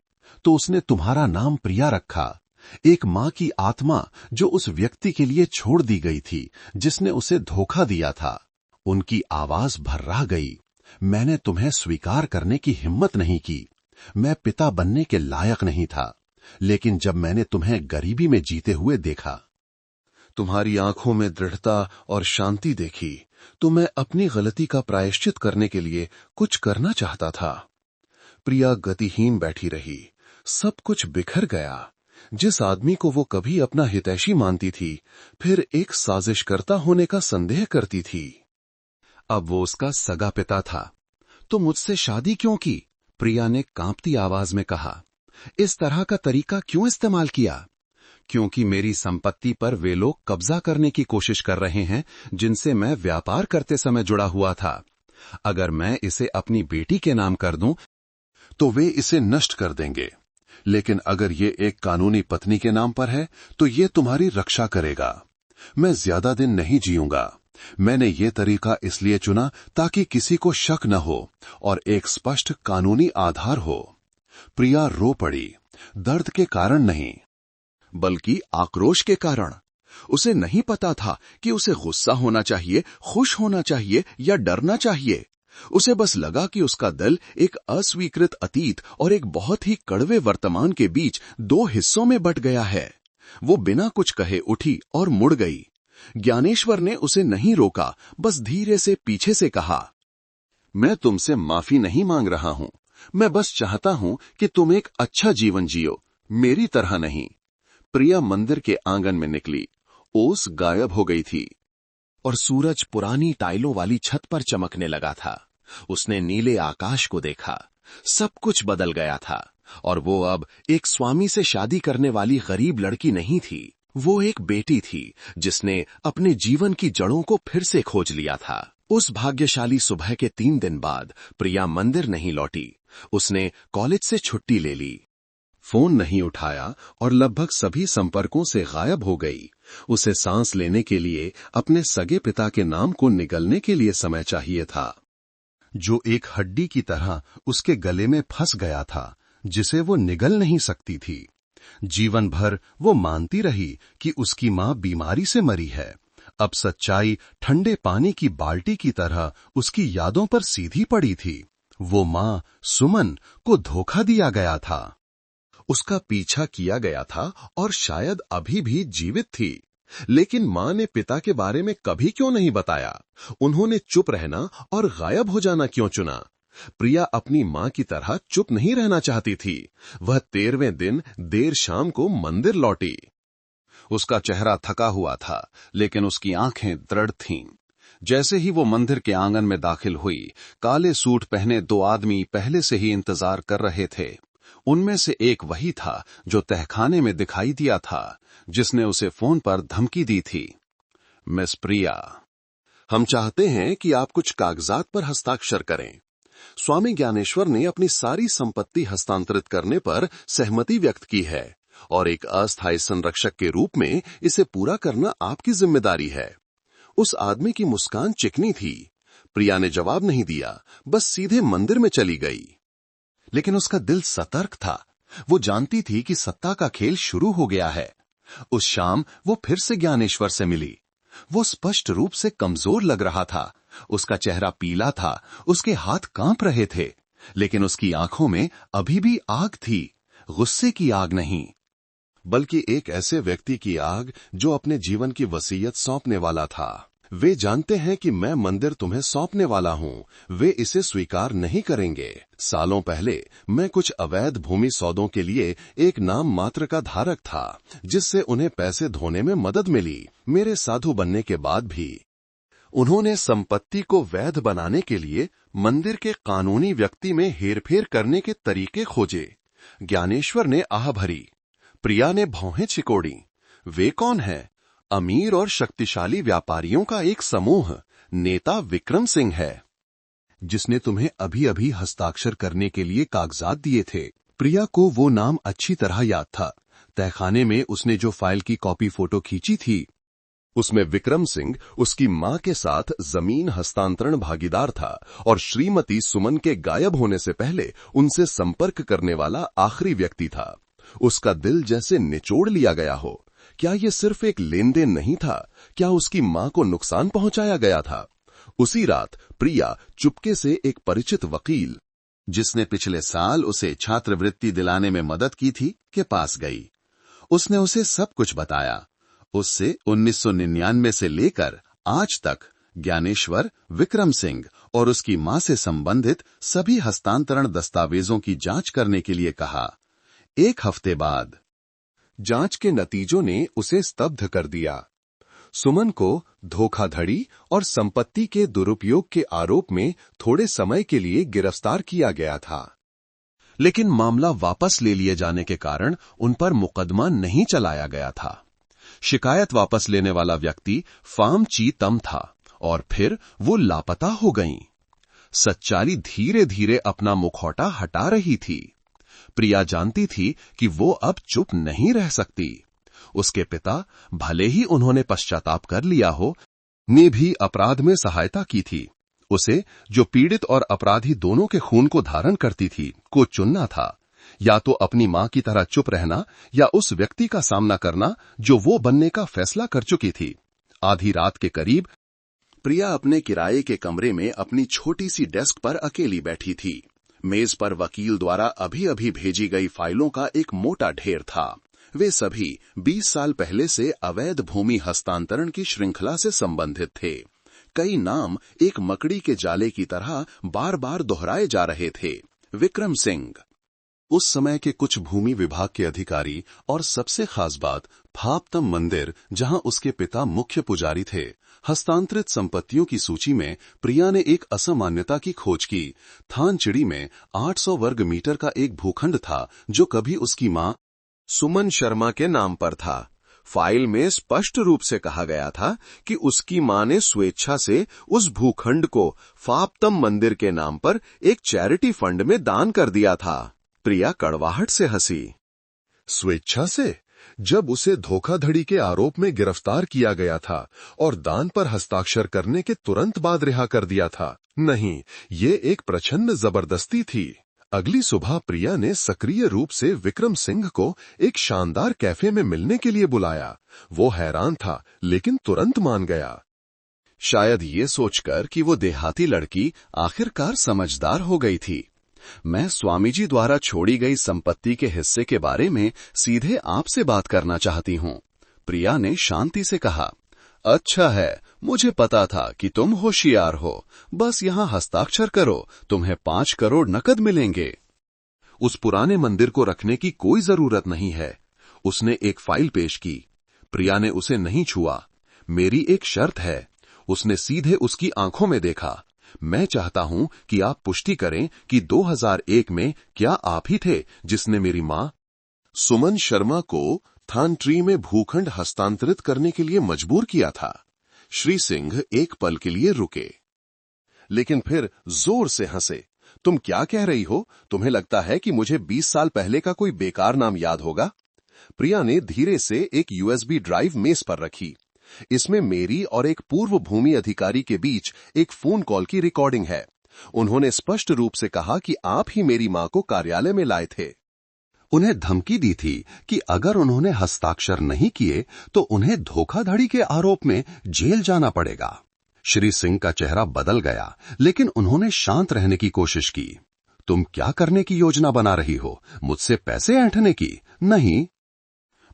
तो उसने तुम्हारा नाम प्रिया रखा। एक मां की आत्मा जो उस व्यक्ति के लिए छोड़ दी गई थी जिसने उसे धोखा दिया था। उनकी आवाज भर्रा गई। मैंने तुम्हें स्वीकार करने की हिम्मत नहीं की। मैं पिता बनने के लायक नहीं था, लेकिन जब मैंने तुम्हें गरीबी में जीते हुए देखा तुम्हारी आंखों में दृढ़ता और शांति देखी तो मैं अपनी गलती का प्रायश्चित करने के लिए कुछ करना चाहता था। प्रिया गतिहीन बैठी रही। सब कुछ बिखर गया। जिस आदमी को वो कभी अपना हितैषी मानती थी, फिर एक साजिशकर्ता होने का संदेह करती थी। अब वो उसका सगा पिता था। तो मुझसे शादी क्यों की? प्रिया ने कांपती आवाज में कहा। इस तरह का तरीका क्यों इस्तेमाल किया? क्योंकि मेरी संपत्ति पर वे लोग कब्जा करने की कोशिश कर रहे हैं जिनसे मैं व्यापार करते समय जुड़ा हुआ था। अगर मैं इसे अपनी बेटी के नाम कर दूं तो वे इसे नष्ट कर देंगे, लेकिन अगर ये एक कानूनी पत्नी के नाम पर है तो ये तुम्हारी रक्षा करेगा। मैं ज्यादा दिन नहीं जीऊंगा। मैंने ये तरीका इसलिए चुना ताकि किसी को शक न हो और एक स्पष्ट कानूनी आधार हो। प्रिया रो पड़ी, दर्द के कारण नहीं बल्कि आक्रोश के कारण। उसे नहीं पता था कि उसे गुस्सा होना चाहिए, खुश होना चाहिए या डरना चाहिए। उसे बस लगा कि उसका दिल एक अस्वीकृत अतीत और एक बहुत ही कड़वे वर्तमान के बीच दो हिस्सों में बंट गया है। वो बिना कुछ कहे उठी और मुड़ गई। ज्ञानेश्वर ने उसे नहीं रोका, बस धीरे से पीछे से कहा, मैं तुमसे माफी नहीं मांग रहा हूं। मैं बस चाहता हूं कि तुम एक अच्छा जीवन जियो, मेरी तरह नहीं। प्रिया मंदिर के आंगन में निकली। ओस गायब हो गई थी और सूरज पुरानी टाइलों वाली छत पर चमकने लगा था। उसने नीले आकाश को देखा। सब कुछ बदल गया था और वो अब एक स्वामी से शादी करने वाली गरीब लड़की नहीं थी। वो एक बेटी थी जिसने अपने जीवन की जड़ों को फिर से खोज लिया था। उस भाग्यशाली सुबह के 3 दिन बाद प्रिया मंदिर नहीं लौटी। उसने कॉलेज से छुट्टी ले ली। फोन नहीं उठाया और लगभग सभी संपर्कों से गायब हो गई। उसे सांस लेने के लिए अपने सगे पिता के नाम को निगलने के लिए समय चाहिए था, जो एक हड्डी की तरह उसके गले में फंस गया था, जिसे वो निगल नहीं सकती थी। जीवन भर वो मानती रही कि उसकी मां बीमारी से मरी है। अब सच्चाई ठंडे पानी की बाल्टी की तरह उसकी यादों पर सीधी पड़ी थी। वो मां सुमन को धोखा दिया गया था। उसका पीछा किया गया था और शायद अभी भी जीवित थी। लेकिन मां ने पिता के बारे में कभी क्यों नहीं बताया? उन्होंने चुप रहना और गायब हो जाना क्यों चुना? प्रिया अपनी मां की तरह चुप नहीं रहना चाहती थी। वह 13वें दिन देर शाम को मंदिर लौटी। उसका चेहरा थका हुआ था, लेकिन उसकी आंखें दृढ़ थीं। जैसे ही वो मंदिर के आंगन में दाखिल हुई, काले सूट पहने 2 आदमी पहले से ही इंतजार कर रहे थे। उनमें से एक वही था जो तहखाने में दिखाई दिया था, जिसने उसे फोन पर धमकी दी थी। मिस प्रिया, हम चाहते हैं कि आप कुछ कागजात पर हस्ताक्षर करें। स्वामी ज्ञानेश्वर ने अपनी सारी संपत्ति हस्तांतरित करने पर सहमति व्यक्त की है और एक अस्थायी संरक्षक के रूप में इसे पूरा करना आपकी जिम्मेदारी है। उस आदमी की मुस्कान चिकनी थी। प्रिया ने जवाब नहीं दिया, बस सीधे मंदिर में चली गई। लेकिन उसका दिल सतर्क था। वो जानती थी कि सत्ता का खेल शुरू हो गया है। उस शाम वो फिर से ज्ञानेश्वर से मिली। वो स्पष्ट रूप से कमजोर लग रहा था। उसका चेहरा पीला था, उसके हाथ कांप रहे थे, लेकिन उसकी आंखों में अभी भी आग थी। गुस्से की आग नहीं, बल्कि एक ऐसे व्यक्ति की आग जो अपने जीवन की वसीयत सौंपने वाला था। वे जानते हैं कि मैं मंदिर तुम्हें सौंपने वाला हूं। वे इसे स्वीकार नहीं करेंगे। सालों पहले मैं कुछ अवैध भूमि सौदों के लिए एक नाम मात्र का धारक था, जिससे उन्हें पैसे धोने में मदद मिली। मेरे साधु बनने के बाद भी उन्होंने संपत्ति को वैध बनाने के लिए मंदिर के कानूनी व्यक्ति में हेरफेर करने के तरीके खोजे। ज्ञानेश्वर ने आह भरी। प्रिया ने भौहें छिकोड़ी। वे कौन हैं? अमीर और शक्तिशाली व्यापारियों का एक समूह। नेता विक्रम सिंह है, जिसने तुम्हें अभी अभी हस्ताक्षर करने के लिए कागजात दिए थे। प्रिया को वो नाम अच्छी तरह याद था। तहखाने में उसने जो फाइल की कॉपी फोटो खींची थी, उसमें विक्रम सिंह उसकी मां के साथ जमीन हस्तांतरण भागीदार था और श्रीमती सुमन के गायब होने से पहले उनसे संपर्क करने वाला आखिरी व्यक्ति था। उसका दिल जैसे निचोड़ लिया गया हो। क्या यह सिर्फ एक लेन देन नहीं था? क्या उसकी मां को नुकसान पहुंचाया गया था? उसी रात प्रिया चुपके से एक परिचित वकील, जिसने पिछले साल उसे छात्रवृत्ति दिलाने में मदद की थी, के पास गई। उसने उसे सब कुछ बताया उससे 1999 से लेकर आज तक ज्ञानेश्वर विक्रम सिंह और उसकी मां से संबंधित सभी हस्तांतरण दस्तावेजों की जांच करने के लिए कहा। एक हफ्ते बाद जांच के नतीजों ने उसे स्तब्ध कर दिया। सुमन को धोखाधड़ी और संपत्ति के दुरुपयोग के आरोप में थोड़े समय के लिए गिरफ्तार किया गया था, लेकिन मामला वापस ले लिए जाने के कारण उन पर मुकदमा नहीं चलाया गया था। शिकायत वापस लेने वाला व्यक्ति फाम ची तम था और फिर वो लापता हो गईं। सच्चाई धीरे धीरे अपना मुखौटा हटा रही थी। प्रिया जानती थी कि वो अब चुप नहीं रह सकती। उसके पिता, भले ही उन्होंने पश्चाताप कर लिया हो, ने भी अपराध में सहायता की थी। उसे, जो पीड़ित और अपराधी दोनों के खून को धारण करती थी, को चुनना था। या तो अपनी मां की तरह चुप रहना या उस व्यक्ति का सामना करना जो वो बनने का फैसला कर चुकी थी। आधी रात के करीब प्रिया अपने किराए के कमरे में अपनी छोटी सी डेस्क पर अकेली बैठी थी। मेज पर वकील द्वारा अभी अभी भेजी गई फाइलों का एक मोटा ढेर था। वे सभी 20 साल पहले से अवैध भूमि हस्तांतरण की श्रृंखला से संबंधित थे। कई नाम एक मकड़ी के जाले की तरह बार बार दोहराए जा रहे थे। विक्रम सिंह, उस समय के कुछ भूमि विभाग के अधिकारी, और सबसे खास बात फापतम मंदिर जहां उसके पिता मुख्य पुजारी थे। हस्तांतरित संपत्तियों की सूची में प्रिया ने एक असामान्यता की खोज की। थानचिड़ी में 800 वर्ग मीटर का एक भूखंड था जो कभी उसकी मां सुमन शर्मा के नाम पर था। फाइल में स्पष्ट रूप से कहा गया था कि उसकी मां ने स्वेच्छा से उस भूखंड को फापतम मंदिर के नाम पर एक चैरिटी फंड में दान कर दिया था। प्रिया कड़वाहट से हंसी। स्वेच्छा से? जब उसे धोखाधड़ी के आरोप में गिरफ्तार किया गया था और दान पर हस्ताक्षर करने के तुरंत बाद रिहा कर दिया था। नहीं, ये एक प्रचंड जबरदस्ती थी। अगली सुबह प्रिया ने सक्रिय रूप से विक्रम सिंह को एक शानदार कैफे में मिलने के लिए बुलाया। वो हैरान था, लेकिन तुरंत मान गया। शायद ये सोचकर कि वो देहाती लड़की आखिरकार समझदार हो गई थी। मैं स्वामी जी द्वारा छोड़ी गई संपत्ति के हिस्से के बारे में सीधे आपसे बात करना चाहती हूँ, प्रिया ने शांति से कहा। अच्छा है, मुझे पता था कि तुम होशियार हो। बस यहाँ हस्ताक्षर करो, तुम्हें 5 करोड़ नकद मिलेंगे। उस पुराने मंदिर को रखने की कोई जरूरत नहीं है। उसने एक फाइल पेश की। प्रिया ने उसे नहीं छुआ। मेरी एक शर्त है। उसने सीधे उसकी आंखों में देखा। मैं चाहता हूं कि आप पुष्टि करें कि 2001 में क्या आप ही थे जिसने मेरी मां सुमन शर्मा को थानट्री में भूखंड हस्तांतरित करने के लिए मजबूर किया था। श्री सिंह एक पल के लिए रुके, लेकिन फिर जोर से हंसे। तुम क्या कह रही हो? तुम्हें लगता है कि मुझे 20 साल पहले का कोई बेकार नाम याद होगा? प्रिया ने धीरे से एक यूएसबी ड्राइव मेज पर रखी। इसमें मेरी और एक पूर्व भूमि अधिकारी के बीच एक फोन कॉल की रिकॉर्डिंग है। उन्होंने स्पष्ट रूप से कहा कि आप ही मेरी मां को कार्यालय में लाए थे। उन्हें धमकी दी थी कि अगर उन्होंने हस्ताक्षर नहीं किए तो उन्हें धोखाधड़ी के आरोप में जेल जाना पड़ेगा। श्री सिंह का चेहरा बदल गया, लेकिन उन्होंने शांत रहने की कोशिश की। तुम क्या करने की योजना बना रही हो? मुझसे पैसे ऐंठने की? नहीं,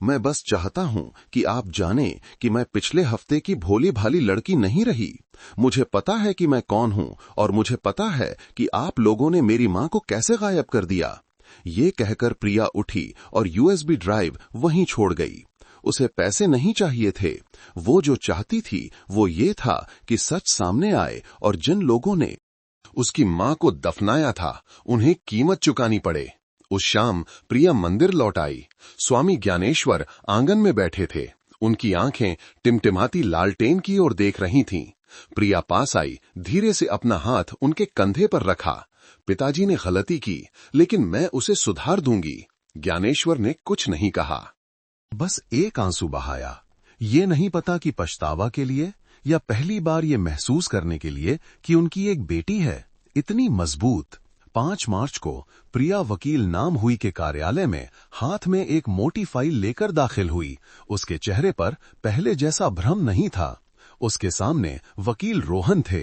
मैं बस चाहता हूं कि आप जानें कि मैं पिछले हफ्ते की भोली भाली लड़की नहीं रही। मुझे पता है कि मैं कौन हूं और मुझे पता है कि आप लोगों ने मेरी मां को कैसे गायब कर दिया। ये कहकर प्रिया उठी और यूएसबी ड्राइव वहीं छोड़ गई। उसे पैसे नहीं चाहिए थे। वो जो चाहती थी वो ये था कि सच सामने आए और जिन लोगों ने उसकी मां को दफनाया था उन्हें कीमत चुकानी पड़े। उस शाम प्रिया मंदिर लौट आई। स्वामी ज्ञानेश्वर आंगन में बैठे थे। उनकी आंखें टिमटिमाती लालटेन की ओर देख रही थीं। प्रिया पास आई, धीरे से अपना हाथ उनके कंधे पर रखा। पिताजी ने गलती की, लेकिन मैं उसे सुधार दूंगी। ज्ञानेश्वर ने कुछ नहीं कहा, बस एक आंसू बहाया। ये नहीं पता कि पछतावा के लिए या पहली बार ये महसूस करने के लिए कि उनकी एक बेटी है, इतनी मजबूत। 5 मार्च को प्रिया वकील नाम हुई के कार्यालय में हाथ में एक मोटी फाइल लेकर दाखिल हुई। उसके चेहरे पर पहले जैसा भ्रम नहीं था। उसके सामने वकील रोहन थे,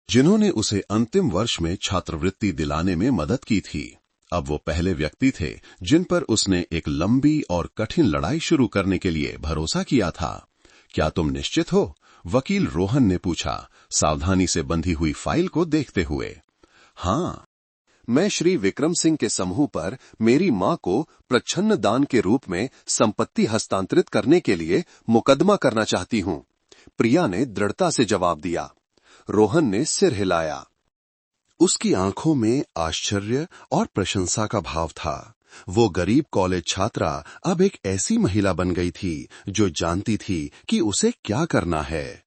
जिन्होंने उसे अंतिम वर्ष में छात्रवृत्ति दिलाने में मदद की थी। अब वो पहले व्यक्ति थे जिन पर उसने एक लंबी और कठिन लड़ाई शुरू करने के लिए भरोसा किया था। क्या तुम निश्चित हो? वकील रोहन ने पूछा, सावधानी से बंधी हुई फाइल को देखते हुए। हाँ, मैं श्री विक्रम सिंह के समूह पर मेरी मां को प्रच्छन्न दान के रूप में संपत्ति हस्तांतरित करने के लिए मुकदमा करना चाहती हूं, प्रिया ने दृढ़ता से जवाब दिया। रोहन ने सिर हिलाया। उसकी आंखों में आश्चर्य और प्रशंसा का भाव था। वो गरीब कॉलेज छात्रा अब एक ऐसी महिला बन गई थी जो जानती थी कि उसे क्या करना है।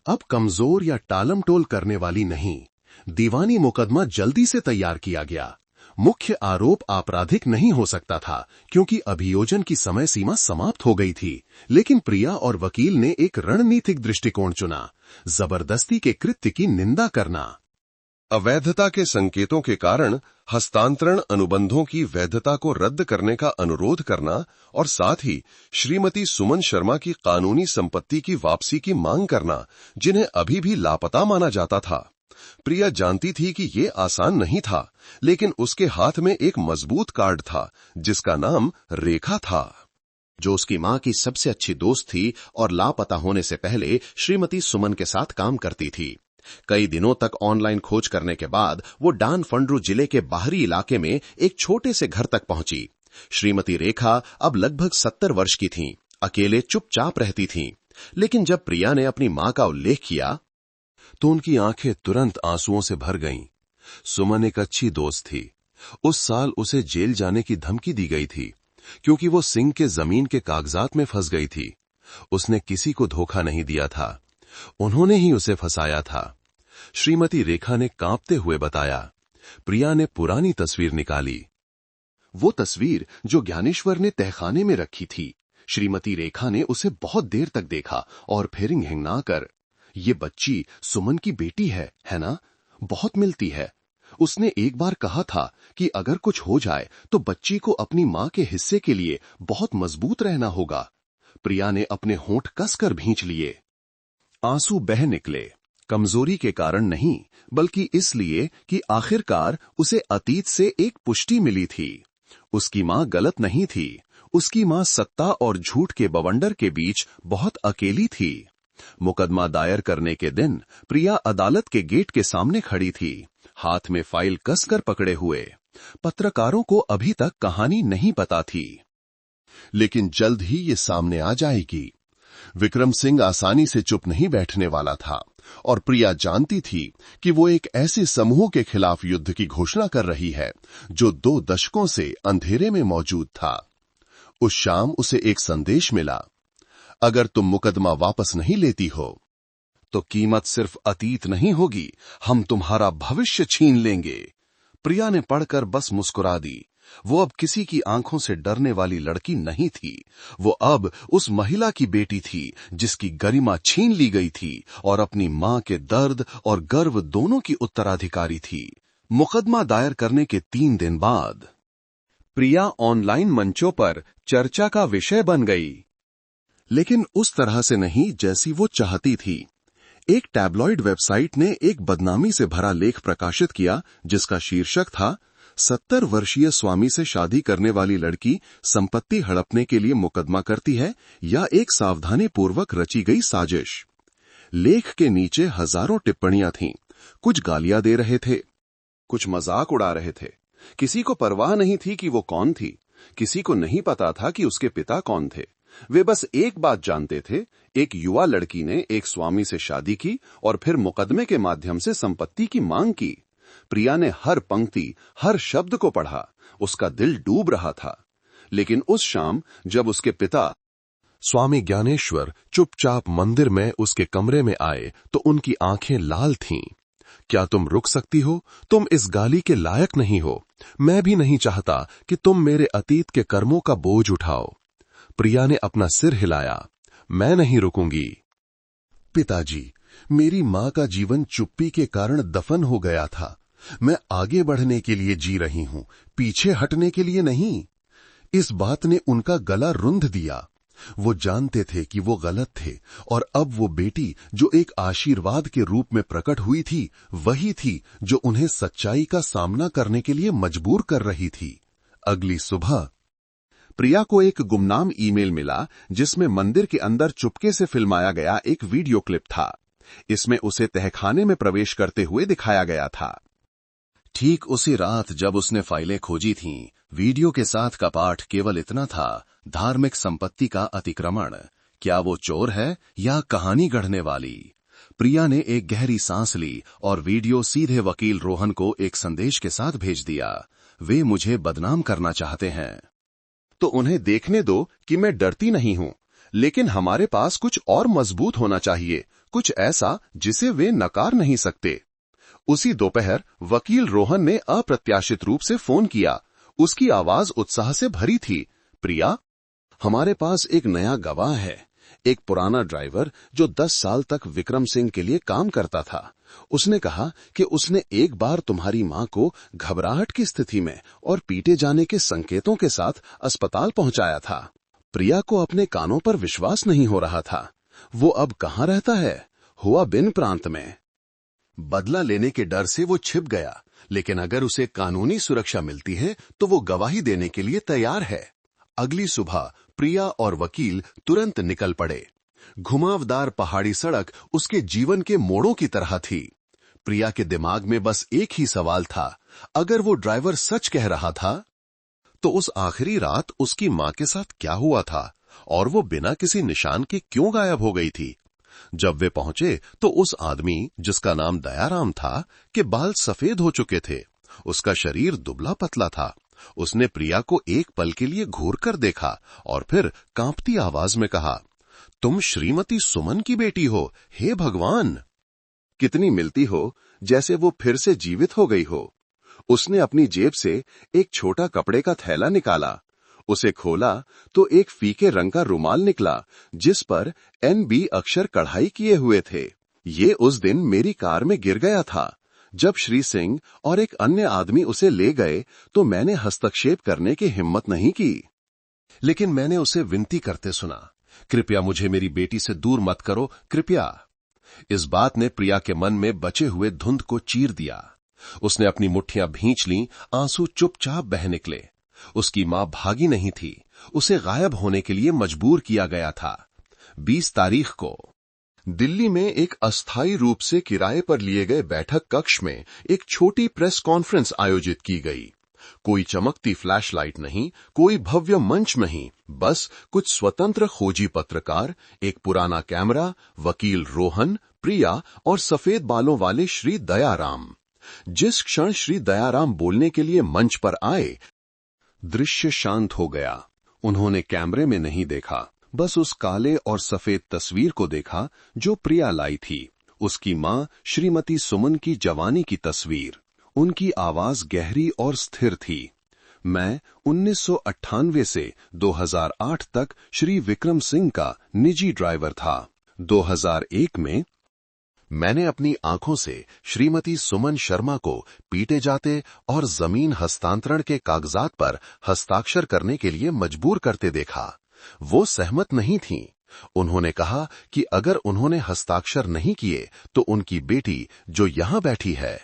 अब कमजोर या टालमटोल करने वाली नहीं, दीवानी मुकदमा जल्दी से तैयार किया गया। मुख्य आरोप आपराधिक नहीं हो सकता था क्योंकि अभियोजन की समय सीमा समाप्त हो गई थी, लेकिन प्रिया और वकील ने एक रणनीतिक दृष्टिकोण चुना, जबरदस्ती के कृत्य की निंदा करना। अवैधता के संकेतों के कारण हस्तांतरण अनुबंधों की वैधता को रद्द करने का अनुरोध करना और साथ ही श्रीमती सुमन शर्मा की कानूनी संपत्ति की वापसी की मांग करना, जिन्हें अभी भी लापता माना जाता था। प्रिया जानती थी कि ये आसान नहीं था, लेकिन उसके हाथ में एक मजबूत कार्ड था जिसका नाम रेखा था, जो उसकी मां की सबसे अच्छी दोस्त थी और लापता होने से पहले श्रीमती सुमन के साथ काम करती थी। कई दिनों तक ऑनलाइन खोज करने के बाद वो डान फंड्रू जिले के बाहरी इलाके में एक छोटे से घर तक पहुंची। श्रीमती रेखा अब लगभग 70 वर्ष की थीं, अकेले चुपचाप रहती थीं, लेकिन जब प्रिया ने अपनी मां का उल्लेख किया तो उनकी आंखें तुरंत आंसुओं से भर गईं। सुमन एक अच्छी दोस्त थी। उस साल उसे जेल जाने की धमकी दी गई थी क्योंकि वो सिंह के जमीन के कागजात में फंस गई थी। उसने किसी को धोखा नहीं दिया था, उन्होंने ही उसे फंसाया था। श्रीमती रेखा ने कांपते हुए बताया। प्रिया ने पुरानी तस्वीर निकाली, वो तस्वीर जो ज्ञानेश्वर ने तहखाने में रखी थी। श्रीमती रेखा ने उसे बहुत देर तक देखा और फिर हिंगना कर, ये बच्ची सुमन की बेटी है ना? बहुत मिलती है। उसने एक बार कहा था कि अगर कुछ हो जाए तो बच्ची को अपनी मां के हिस्से के लिए बहुत मजबूत रहना होगा। प्रिया ने अपने होंठ कसकर भींच लिए। आंसू बह निकले, कमजोरी के कारण नहीं, बल्कि इसलिए कि आखिरकार उसे अतीत से एक पुष्टि मिली थी। उसकी मां गलत नहीं थी, उसकी मां सत्ता और झूठ के बवंडर के बीच बहुत अकेली थी। मुकदमा दायर करने के दिन प्रिया अदालत के गेट के सामने खड़ी थी, हाथ में फाइल कसकर पकड़े हुए। पत्रकारों को अभी तक कहानी नहीं पता थी, लेकिन जल्द ही ये सामने आ जाएगी। विक्रम सिंह आसानी से चुप नहीं बैठने वाला था और प्रिया जानती थी कि वो एक ऐसे समूह के खिलाफ युद्ध की घोषणा कर रही है जो 2 दशकों से अंधेरे में मौजूद था। उस शाम उसे एक संदेश मिला, अगर तुम मुकदमा वापस नहीं लेती हो तो कीमत सिर्फ अतीत नहीं होगी, हम तुम्हारा भविष्य छीन लेंगे। प्रिया ने पढ़कर बस मुस्कुरा दी। वो अब किसी की आंखों से डरने वाली लड़की नहीं थी, वो अब उस महिला की बेटी थी जिसकी गरिमा छीन ली गई थी और अपनी मां के दर्द और गर्व दोनों की उत्तराधिकारी थी। मुकदमा दायर करने के 3 दिन बाद प्रिया ऑनलाइन मंचों पर चर्चा का विषय बन गई, लेकिन उस तरह से नहीं जैसी वो चाहती थी। एक टैबलॉइड वेबसाइट ने एक बदनामी से भरा लेख प्रकाशित किया जिसका शीर्षक था, 70 वर्षीय स्वामी से शादी करने वाली लड़की संपत्ति हड़पने के लिए मुकदमा करती है या एक सावधानी पूर्वक रची गई साजिश। लेख के नीचे हजारों टिप्पणियां थीं। कुछ गालियां दे रहे थे, कुछ मजाक उड़ा रहे थे। किसी को परवाह नहीं थी कि वो कौन थी, किसी को नहीं पता था कि उसके पिता कौन थे। वे बस एक बात जानते थे, एक युवा लड़की ने एक स्वामी से शादी की और फिर मुकदमे के माध्यम से संपत्ति की मांग की। प्रिया ने हर पंक्ति, हर शब्द को पढ़ा, उसका दिल डूब रहा था। लेकिन उस शाम जब उसके पिता स्वामी ज्ञानेश्वर चुपचाप मंदिर में उसके कमरे में आए तो उनकी आंखें लाल थीं। क्या तुम रुक सकती हो? तुम इस गाली के लायक नहीं हो। मैं भी नहीं चाहता कि तुम मेरे अतीत के कर्मों का बोझ उठाओ। प्रिया ने अपना सिर हिलाया। मैं नहीं रुकूंगी। पिताजी, मेरी मां का जीवन चुप्पी के कारण दफन हो गया था। मैं आगे बढ़ने के लिए जी रही हूं, पीछे हटने के लिए नहीं। इस बात ने उनका गला रुंध दिया। वो जानते थे कि वो गलत थे और अब वो बेटी जो एक आशीर्वाद के रूप में प्रकट हुई थी, वही थी जो उन्हें सच्चाई का सामना करने के लिए मजबूर कर रही थी। अगली सुबह प्रिया को एक गुमनाम ईमेल मिला जिसमें मंदिर के अंदर चुपके से फिल्माया गया एक वीडियो क्लिप था। इसमें उसे तहखाने में प्रवेश करते हुए दिखाया गया था। ठीक उसी रात जब उसने फाइलें खोजी थीं, वीडियो के साथ का पाठ केवल इतना था, धार्मिक संपत्ति का अतिक्रमण। क्या वो चोर है या कहानी गढ़ने वाली? प्रिया ने एक गहरी सांस ली और वीडियो सीधे वकील रोहन को एक संदेश के साथ भेज दिया। वे मुझे बदनाम करना चाहते हैं तो उन्हें देखने दो कि मैं डरती नहीं हूं, लेकिन हमारे पास कुछ और मजबूत होना चाहिए, कुछ ऐसा जिसे वे नकार नहीं सकते। उसी दोपहर वकील रोहन ने अप्रत्याशित रूप से फोन किया। उसकी आवाज उत्साह से भरी थी। प्रिया, हमारे पास एक नया गवाह है, एक पुराना ड्राइवर जो 10 साल तक विक्रम सिंह के लिए काम करता था। उसने कहा कि उसने एक बार तुम्हारी मां को घबराहट की स्थिति में और पीटे जाने के संकेतों के साथ अस्पताल पहुंचाया था। प्रिया को अपने कानों पर विश्वास नहीं हो रहा था। वो अब कहां रहता है? हुआ बिन प्रांत में। बदला लेने के डर से वो छिप गया, लेकिन अगर उसे कानूनी सुरक्षा मिलती है तो वो गवाही देने के लिए तैयार है। अगली सुबह प्रिया और वकील तुरंत निकल पड़े। घुमावदार पहाड़ी सड़क उसके जीवन के मोड़ों की तरह थी। प्रिया के दिमाग में बस एक ही सवाल था, अगर वो ड्राइवर सच कह रहा था तो उस आखिरी रात उसकी मां के साथ क्या हुआ था और वो बिना किसी निशान के क्यों गायब हो गई थी? जब वे पहुंचे तो उस आदमी, जिसका नाम दयाराम था, के बाल सफेद हो चुके थे। उसका शरीर दुबला पतला था। उसने प्रिया को एक पल के लिए घूर कर देखा और फिर कांपती आवाज में कहा, तुम श्रीमती सुमन की बेटी हो? हे भगवान! कितनी मिलती हो जैसे वो फिर से जीवित हो गई हो। उसने अपनी जेब से एक छोटा कपड़े का थैला निकाला। उसे खोला तो एक फीके रंग का रुमाल निकला जिस पर NB अक्षर कढ़ाई किए हुए थे। ये उस दिन मेरी कार में गिर गया था। जब श्री सिंह और एक अन्य आदमी उसे ले गए तो मैंने हस्तक्षेप करने की हिम्मत नहीं की, लेकिन मैंने उसे विनती करते सुना, कृपया मुझे मेरी बेटी से दूर मत करो, कृपया। इस बात ने प्रिया के मन में बचे हुए धुंध को चीर दिया। उसने अपनी मुट्ठियां भींच लीं, आंसू चुपचाप बह निकले। उसकी मां भागी नहीं थी, उसे गायब होने के लिए मजबूर किया गया था। 20 तारीख को दिल्ली में एक अस्थायी रूप से किराए पर लिए गए बैठक कक्ष में एक छोटी प्रेस कॉन्फ्रेंस आयोजित की गई। कोई चमकती फ्लैशलाइट नहीं, कोई भव्य मंच नहीं, बस कुछ स्वतंत्र खोजी पत्रकार, एक पुराना कैमरा, वकील रोहन, प्रिया और सफेद बालों वाले श्री दयाराम। जिस क्षण श्री दयाराम बोलने के लिए मंच पर आए, दृश्य शांत हो गया। उन्होंने कैमरे में नहीं देखा, बस उस काले और सफेद तस्वीर को देखा जो प्रिया लाई थी। उसकी मां श्रीमती सुमन की जवानी की तस्वीर। उनकी आवाज गहरी और स्थिर थी। मैं 1998 से 2008 तक श्री विक्रम सिंह का निजी ड्राइवर था। 2001 में मैंने अपनी आंखों से श्रीमती सुमन शर्मा को पीटे जाते और जमीन हस्तांतरण के कागजात पर हस्ताक्षर करने के लिए मजबूर करते देखा। वो सहमत नहीं थीं। उन्होंने कहा कि अगर उन्होंने हस्ताक्षर नहीं किए तो उनकी बेटी, जो यहां बैठी है,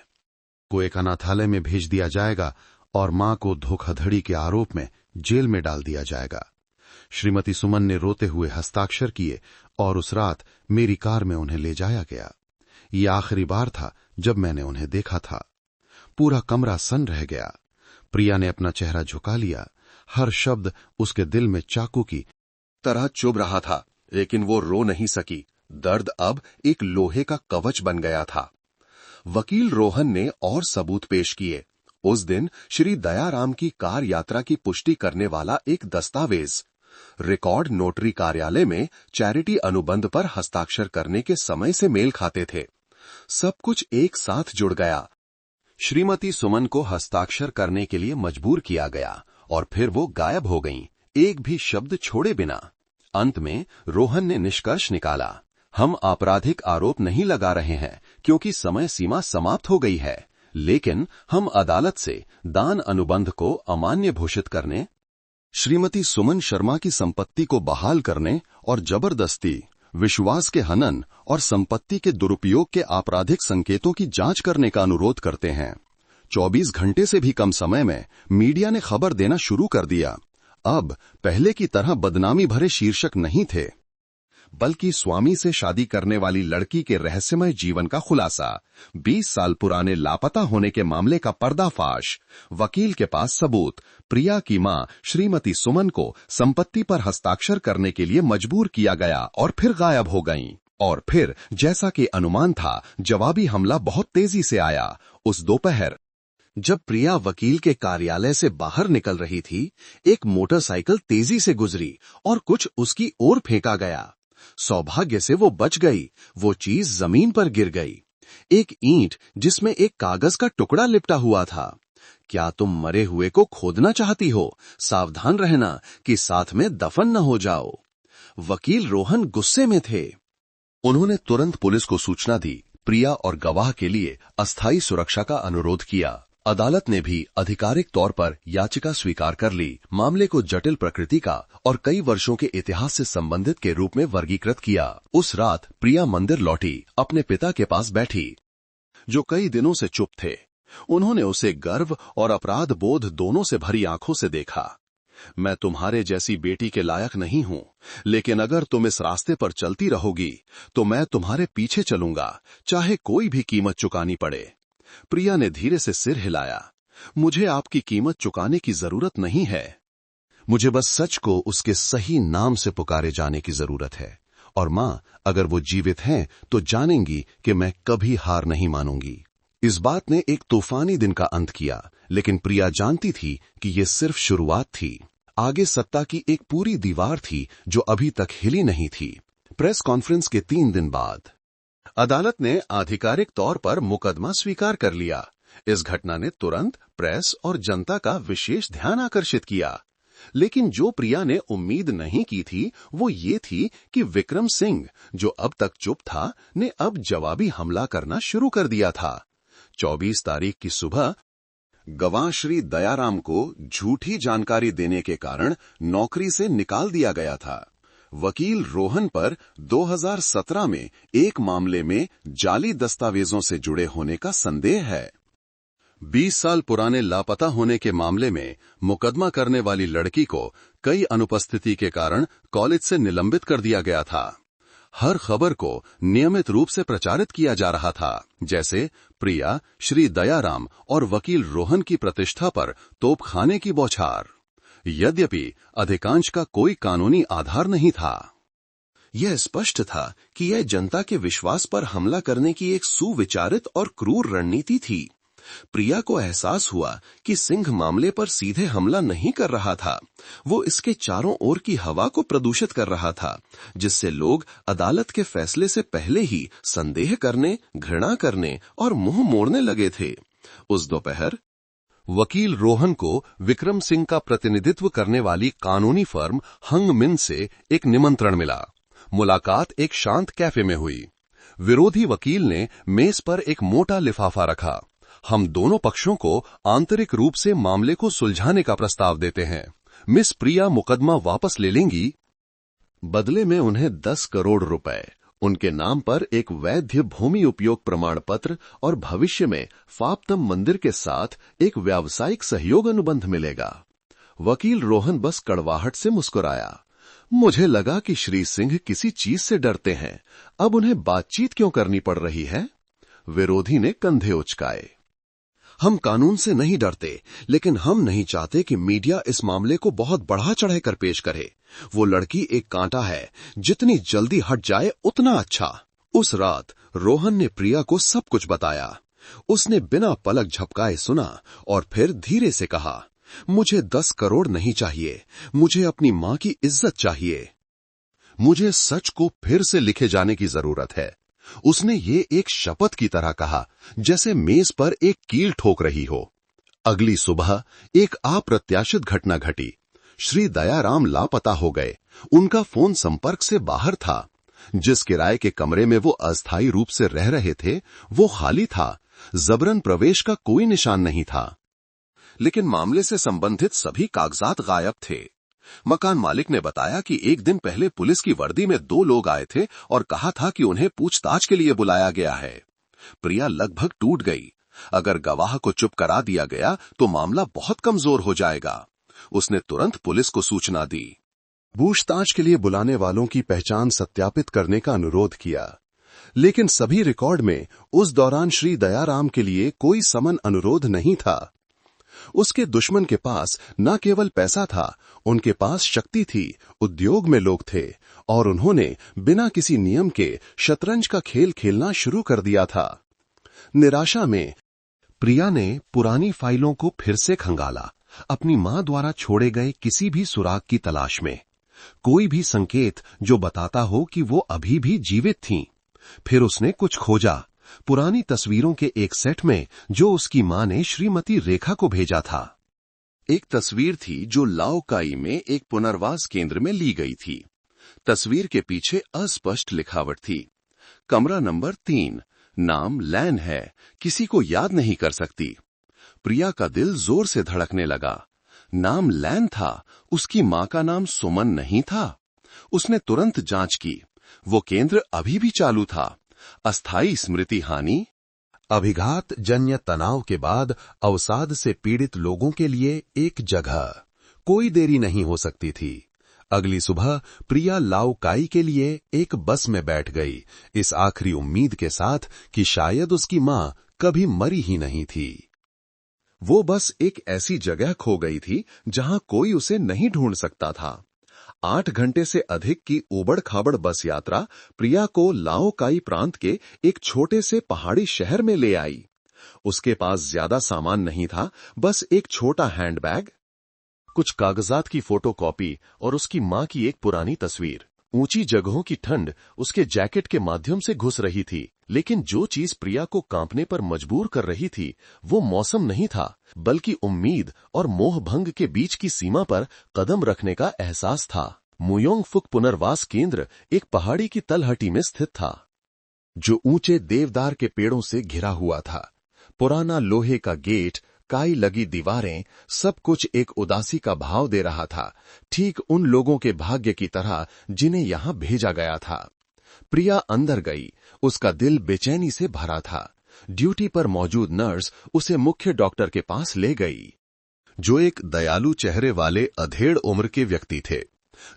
को एक अनाथालय में भेज दिया जाएगा और मां को धोखाधड़ी के आरोप में जेल में डाल दिया जाएगा। श्रीमती सुमन ने रोते हुए हस्ताक्षर किए और उस रात मेरी कार में उन्हें ले जाया गया। ये आखिरी बार था जब मैंने उन्हें देखा था। पूरा कमरा सन्न रह गया। प्रिया ने अपना चेहरा झुका लिया। हर शब्द उसके दिल में चाकू की तरह चुभ रहा था, लेकिन वो रो नहीं सकी। दर्द अब एक लोहे का कवच बन गया था। वकील रोहन ने और सबूत पेश किए। उस दिन श्री दयाराम की कार यात्रा की पुष्टि करने वाला एक दस्तावेज रिकॉर्ड नोटरी कार्यालय में चैरिटी अनुबंध पर हस्ताक्षर करने के समय से मेल खाते थे। सब कुछ एक साथ जुड़ गया। श्रीमती सुमन को हस्ताक्षर करने के लिए मजबूर किया गया और फिर वो गायब हो गईं, एक भी शब्द छोड़े बिना। अंत में रोहन ने निष्कर्ष निकाला, हम आपराधिक आरोप नहीं लगा रहे हैं क्योंकि समय सीमा समाप्त हो गई है, लेकिन हम अदालत से दान अनुबंध को अमान्य घोषित करने, श्रीमती सुमन शर्मा की संपत्ति को बहाल करने और जबरदस्ती, विश्वास के हनन और संपत्ति के दुरुपयोग के आपराधिक संकेतों की जांच करने का अनुरोध करते हैं। 24 घंटे से भी कम समय में मीडिया ने खबर देना शुरू कर दिया। अब पहले की तरह बदनामी भरे शीर्षक नहीं थे, बल्कि स्वामी से शादी करने वाली लड़की के रहस्यमय जीवन का खुलासा, 20 साल पुराने लापता होने के मामले का पर्दाफाश, वकील के पास सबूत, प्रिया की मां श्रीमती सुमन को संपत्ति पर हस्ताक्षर करने के लिए मजबूर किया गया और फिर गायब हो गईं। और फिर जैसा कि अनुमान था, जवाबी हमला बहुत तेजी से आया। उस दोपहर जब प्रिया वकील के कार्यालय से बाहर निकल रही थी, एक मोटरसाइकिल तेजी से गुजरी और कुछ उसकी ओर फेंका गया। सौभाग्य से वो बच गई। वो चीज जमीन पर गिर गई, एक ईंट जिसमें एक कागज का टुकड़ा लिपटा हुआ था। क्या तुम मरे हुए को खोदना चाहती हो? सावधान रहना कि साथ में दफन न हो जाओ। वकील रोहन गुस्से में थे। उन्होंने तुरंत पुलिस को सूचना दी, प्रिया और गवाह के लिए अस्थायी सुरक्षा का अनुरोध किया। अदालत ने भी आधिकारिक तौर पर याचिका स्वीकार कर ली, मामले को जटिल प्रकृति का और कई वर्षों के इतिहास से संबंधित के रूप में वर्गीकृत किया। उस रात प्रिया मंदिर लौटी, अपने पिता के पास बैठी, जो कई दिनों से चुप थे। उन्होंने उसे गर्व और अपराध बोध दोनों से भरी आंखों से देखा। मैं तुम्हारे जैसी बेटी के लायक नहीं हूं, लेकिन अगर तुम इस रास्ते पर चलती रहोगी तो मैं तुम्हारे पीछे चलूंगा, चाहे कोई भी कीमत चुकानी पड़े। प्रिया ने धीरे से सिर हिलाया। मुझे आपकी कीमत चुकाने की जरूरत नहीं है। मुझे बस सच को उसके सही नाम से पुकारे जाने की जरूरत है। और मां, अगर वो जीवित हैं तो जानेंगी कि मैं कभी हार नहीं मानूंगी। इस बात ने एक तूफानी दिन का अंत किया, लेकिन प्रिया जानती थी कि यह सिर्फ शुरुआत थी। आगे सत्ता की एक पूरी दीवार थी जो अभी तक हिली नहीं थी। प्रेस कॉन्फ्रेंस के 3 दिन बाद अदालत ने आधिकारिक तौर पर मुकदमा स्वीकार कर लिया। इस घटना ने तुरंत प्रेस और जनता का विशेष ध्यान आकर्षित किया। लेकिन जो प्रिया ने उम्मीद नहीं की थी वो ये थी कि विक्रम सिंह, जो अब तक चुप था, ने अब जवाबी हमला करना शुरू कर दिया था। 24 तारीख की सुबह गवाह श्री दयाराम को झूठी जानकारी देने के कारण नौकरी से निकाल दिया गया था। वकील रोहन पर 2017 में एक मामले में जाली दस्तावेजों से जुड़े होने का संदेह है। 20 साल पुराने लापता होने के मामले में मुकदमा करने वाली लड़की को कई अनुपस्थिति के कारण कॉलेज से निलंबित कर दिया गया था। हर खबर को नियमित रूप से प्रचारित किया जा रहा था, जैसे प्रिया, श्री दयाराम और वकील रोहन की प्रतिष्ठा पर तोपखाने की बौछार। यद्यपि अधिकांश का कोई कानूनी आधार नहीं था। यह स्पष्ट था कि यह जनता के विश्वास पर हमला करने की एक सुविचारित और क्रूर रणनीति थी। प्रिया को एहसास हुआ कि सिंह मामले पर सीधे हमला नहीं कर रहा था, वो इसके चारों ओर की हवा को प्रदूषित कर रहा था, जिससे लोग अदालत के फैसले से पहले ही संदेह करने, घृणा करने और मुंह मोड़ने लगे थे। उस दोपहर वकील रोहन को विक्रम सिंह का प्रतिनिधित्व करने वाली कानूनी फर्म हंग मिन से एक निमंत्रण मिला। मुलाकात एक शांत कैफे में हुई। विरोधी वकील ने मेज पर एक मोटा लिफाफा रखा। हम दोनों पक्षों को आंतरिक रूप से मामले को सुलझाने का प्रस्ताव देते हैं। मिस प्रिया मुकदमा वापस ले लेंगी। बदले में उन्हें 10 करोड़ रुपए, उनके नाम पर एक वैध भूमि उपयोग प्रमाण पत्र और भविष्य में फाप्तम मंदिर के साथ एक व्यावसायिक सहयोग अनुबंध मिलेगा। वकील रोहन बस कड़वाहट से मुस्कुराया। मुझे लगा कि श्री सिंह किसी चीज से डरते हैं, अब उन्हें बातचीत क्यों करनी पड़ रही है? विरोधी ने कंधे उचकाए। हम कानून से नहीं डरते, लेकिन हम नहीं चाहते कि मीडिया इस मामले को बहुत बढ़ा चढ़े कर पेश करे। वो लड़की एक कांटा है, जितनी जल्दी हट जाए उतना अच्छा। उस रात रोहन ने प्रिया को सब कुछ बताया। उसने बिना पलक झपकाए सुना और फिर धीरे से कहा, मुझे 10 करोड़ नहीं चाहिए, मुझे अपनी मां की इज्जत चाहिए। मुझे सच को फिर से लिखे जाने की जरूरत है। उसने ये एक शपथ की तरह कहा, जैसे मेज पर एक कील ठोक रही हो। अगली सुबह एक अप्रत्याशित घटना घटी। श्री दयाराम लापता हो गए। उनका फोन संपर्क से बाहर था। जिस किराए के कमरे में वो अस्थायी रूप से रह रहे थे, वो खाली था। जबरन प्रवेश का कोई निशान नहीं था। लेकिन मामले से संबंधित सभी कागजात गायब थे। मकान मालिक ने बताया कि एक दिन पहले पुलिस की वर्दी में 2 लोग आए थे और कहा था कि उन्हें पूछताछ के लिए बुलाया गया है। प्रिया लगभग टूट गई। अगर गवाह को चुप करा दिया गया तो मामला बहुत कमजोर हो जाएगा। उसने तुरंत पुलिस को सूचना दी। पूछताछ के लिए बुलाने वालों की पहचान सत्यापित करने का अनुरोध किया, लेकिन सभी रिकॉर्ड में उस दौरान श्री दयाराम के लिए कोई समन अनुरोध नहीं था। उसके दुश्मन के पास न केवल पैसा था, उनके पास शक्ति थी, उद्योग में लोग थे और उन्होंने बिना किसी नियम के शतरंज का खेल खेलना शुरू कर दिया था। निराशा में प्रिया ने पुरानी फाइलों को फिर से खंगाला, अपनी मां द्वारा छोड़े गए किसी भी सुराग की तलाश में, कोई भी संकेत जो बताता हो कि वो अभी भी जीवित थीं। फिर उसने कुछ खोजा, पुरानी तस्वीरों के एक सेट में जो उसकी मां ने श्रीमती रेखा को भेजा था। एक तस्वीर थी जो लाओकाई में एक पुनर्वास केंद्र में ली गई थी। तस्वीर के पीछे अस्पष्ट लिखावट थी, कमरा नंबर 3, नाम लैन है, किसी को याद नहीं कर सकती। प्रिया का दिल जोर से धड़कने लगा। नाम लैन था, उसकी मां का नाम सुमन नहीं था। उसने तुरंत जांच की, वो केंद्र अभी भी चालू था। अस्थायी स्मृति हानि, अभिघात जन्य तनाव के बाद अवसाद से पीड़ित लोगों के लिए एक जगह। कोई देरी नहीं हो सकती थी। अगली सुबह प्रिया लाओकाई के लिए एक बस में बैठ गई, इस आखिरी उम्मीद के साथ कि शायद उसकी मां कभी मरी ही नहीं थी। वो बस एक ऐसी जगह खो गई थी जहां कोई उसे नहीं ढूंढ सकता था। 8 घंटे से अधिक की उबड़ खाबड़ बस यात्रा प्रिया को लाओकाई प्रांत के एक छोटे से पहाड़ी शहर में ले आई। उसके पास ज्यादा सामान नहीं था, बस एक छोटा हैंडबैग, कुछ कागजात की फोटोकॉपी और उसकी मां की एक पुरानी तस्वीर। ऊंची जगहों की ठंड उसके जैकेट के माध्यम से घुस रही थी, लेकिन जो चीज प्रिया को कांपने पर मजबूर कर रही थी वो मौसम नहीं था, बल्कि उम्मीद और मोह भंग के बीच की सीमा पर कदम रखने का एहसास था। मुयोंगफुक पुनर्वास केंद्र एक पहाड़ी की तलहटी में स्थित था, जो ऊंचे देवदार के पेड़ों से घिरा हुआ था। पुराना लोहे का गेट, काई लगी दीवारें, सब कुछ एक उदासी का भाव दे रहा था, ठीक उन लोगों के भाग्य की तरह जिन्हें यहां भेजा गया था। प्रिया अंदर गई, उसका दिल बेचैनी से भरा था। ड्यूटी पर मौजूद नर्स उसे मुख्य डॉक्टर के पास ले गई, जो एक दयालु चेहरे वाले अधेड़ उम्र के व्यक्ति थे।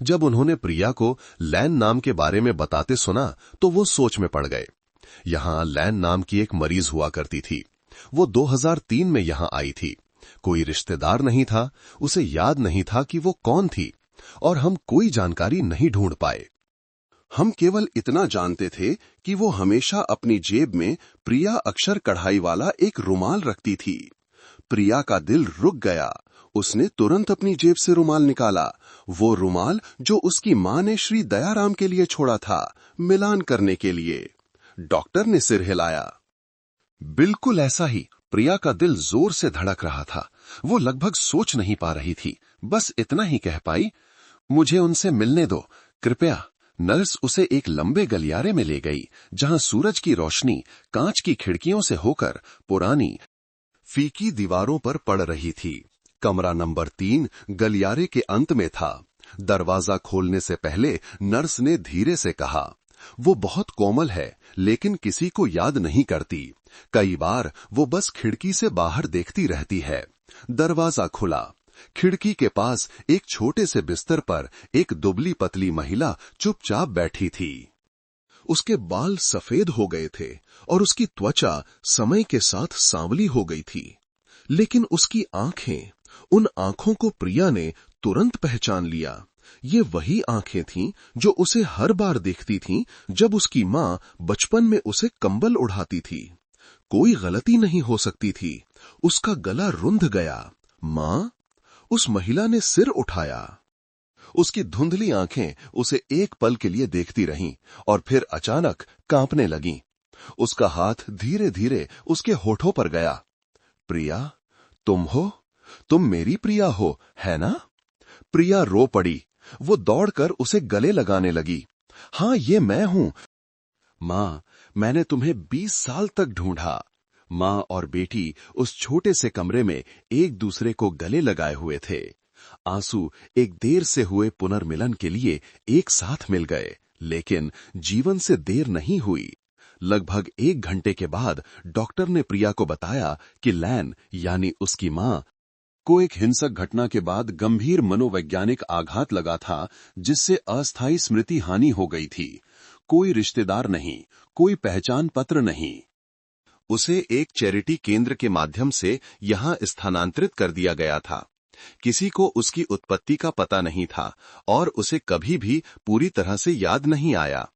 जब उन्होंने प्रिया को लैन नाम के बारे में बताते सुना तो वो सोच में पड़ गए। यहां लैन नाम की एक मरीज हुआ करती थी। वो 2003 में यहां आई थी। कोई रिश्तेदार नहीं था, उसे याद नहीं था कि वो कौन थी, और हम कोई जानकारी नहीं ढूंढ पाए। हम केवल इतना जानते थे कि वो हमेशा अपनी जेब में प्रिया अक्षर कढ़ाई वाला एक रुमाल रखती थी। प्रिया का दिल रुक गया। उसने तुरंत अपनी जेब से रुमाल निकाला, वो रुमाल जो उसकी मां ने श्री दयाराम के लिए छोड़ा था, मिलान करने के लिए। डॉक्टर ने सिर हिलाया। बिल्कुल ऐसा ही। प्रिया का दिल जोर से धड़क रहा था। वो लगभग सोच नहीं पा रही थी, बस इतना ही कह पाई, मुझे उनसे मिलने दो, कृपया। नर्स उसे एक लंबे गलियारे में ले गई, जहां सूरज की रोशनी कांच की खिड़कियों से होकर पुरानी फीकी दीवारों पर पड़ रही थी। कमरा नंबर 3 गलियारे के अंत में था। दरवाजा खोलने से पहले नर्स ने धीरे से कहा, वो बहुत कोमल है, लेकिन किसी को याद नहीं करती। कई बार वो बस खिड़की से बाहर देखती रहती है। दरवाजा खुला। खिड़की के पास एक छोटे से बिस्तर पर एक दुबली पतली महिला चुपचाप बैठी थी। उसके बाल सफेद हो गए थे और उसकी त्वचा समय के साथ सांवली हो गई थी, लेकिन उसकी आंखें, उन आंखों को प्रिया ने तुरंत पहचान लिया। ये वही आंखें थीं जो उसे हर बार देखती थीं जब उसकी मां बचपन में उसे कंबल उड़ाती थी। कोई गलती नहीं हो सकती थी। उसका गला रुंध गया। मां? उस महिला ने सिर उठाया। उसकी धुंधली आंखें उसे एक पल के लिए देखती रहीं और फिर अचानक कांपने लगीं। उसका हाथ धीरे धीरे उसके होठों पर गया। प्रिया, तुम हो? तुम मेरी प्रिया हो, है ना? प्रिया रो पड़ी। वो दौड़कर उसे गले लगाने लगी। हाँ, ये मैं हूं। मां, मैंने तुम्हें 20 साल तक ढूंढा। मां और बेटी उस छोटे से कमरे में एक दूसरे को गले लगाए हुए थे। आंसू एक देर से हुए पुनर्मिलन के लिए एक साथ मिल गए, लेकिन जीवन से देर नहीं हुई। लगभग 1 घंटे के बाद डॉक्टर ने प्रिया को बताया कि लैन यानी उसकी मां को एक हिंसक घटना के बाद गंभीर मनोवैज्ञानिक आघात लगा था, जिससे अस्थायी स्मृति हानि हो गई थी। कोई रिश्तेदार नहीं, कोई पहचान पत्र नहीं। उसे एक चैरिटी केंद्र के माध्यम से यहां स्थानांतरित कर दिया गया था। किसी को उसकी उत्पत्ति का पता नहीं था और उसे कभी भी पूरी तरह से याद नहीं आया।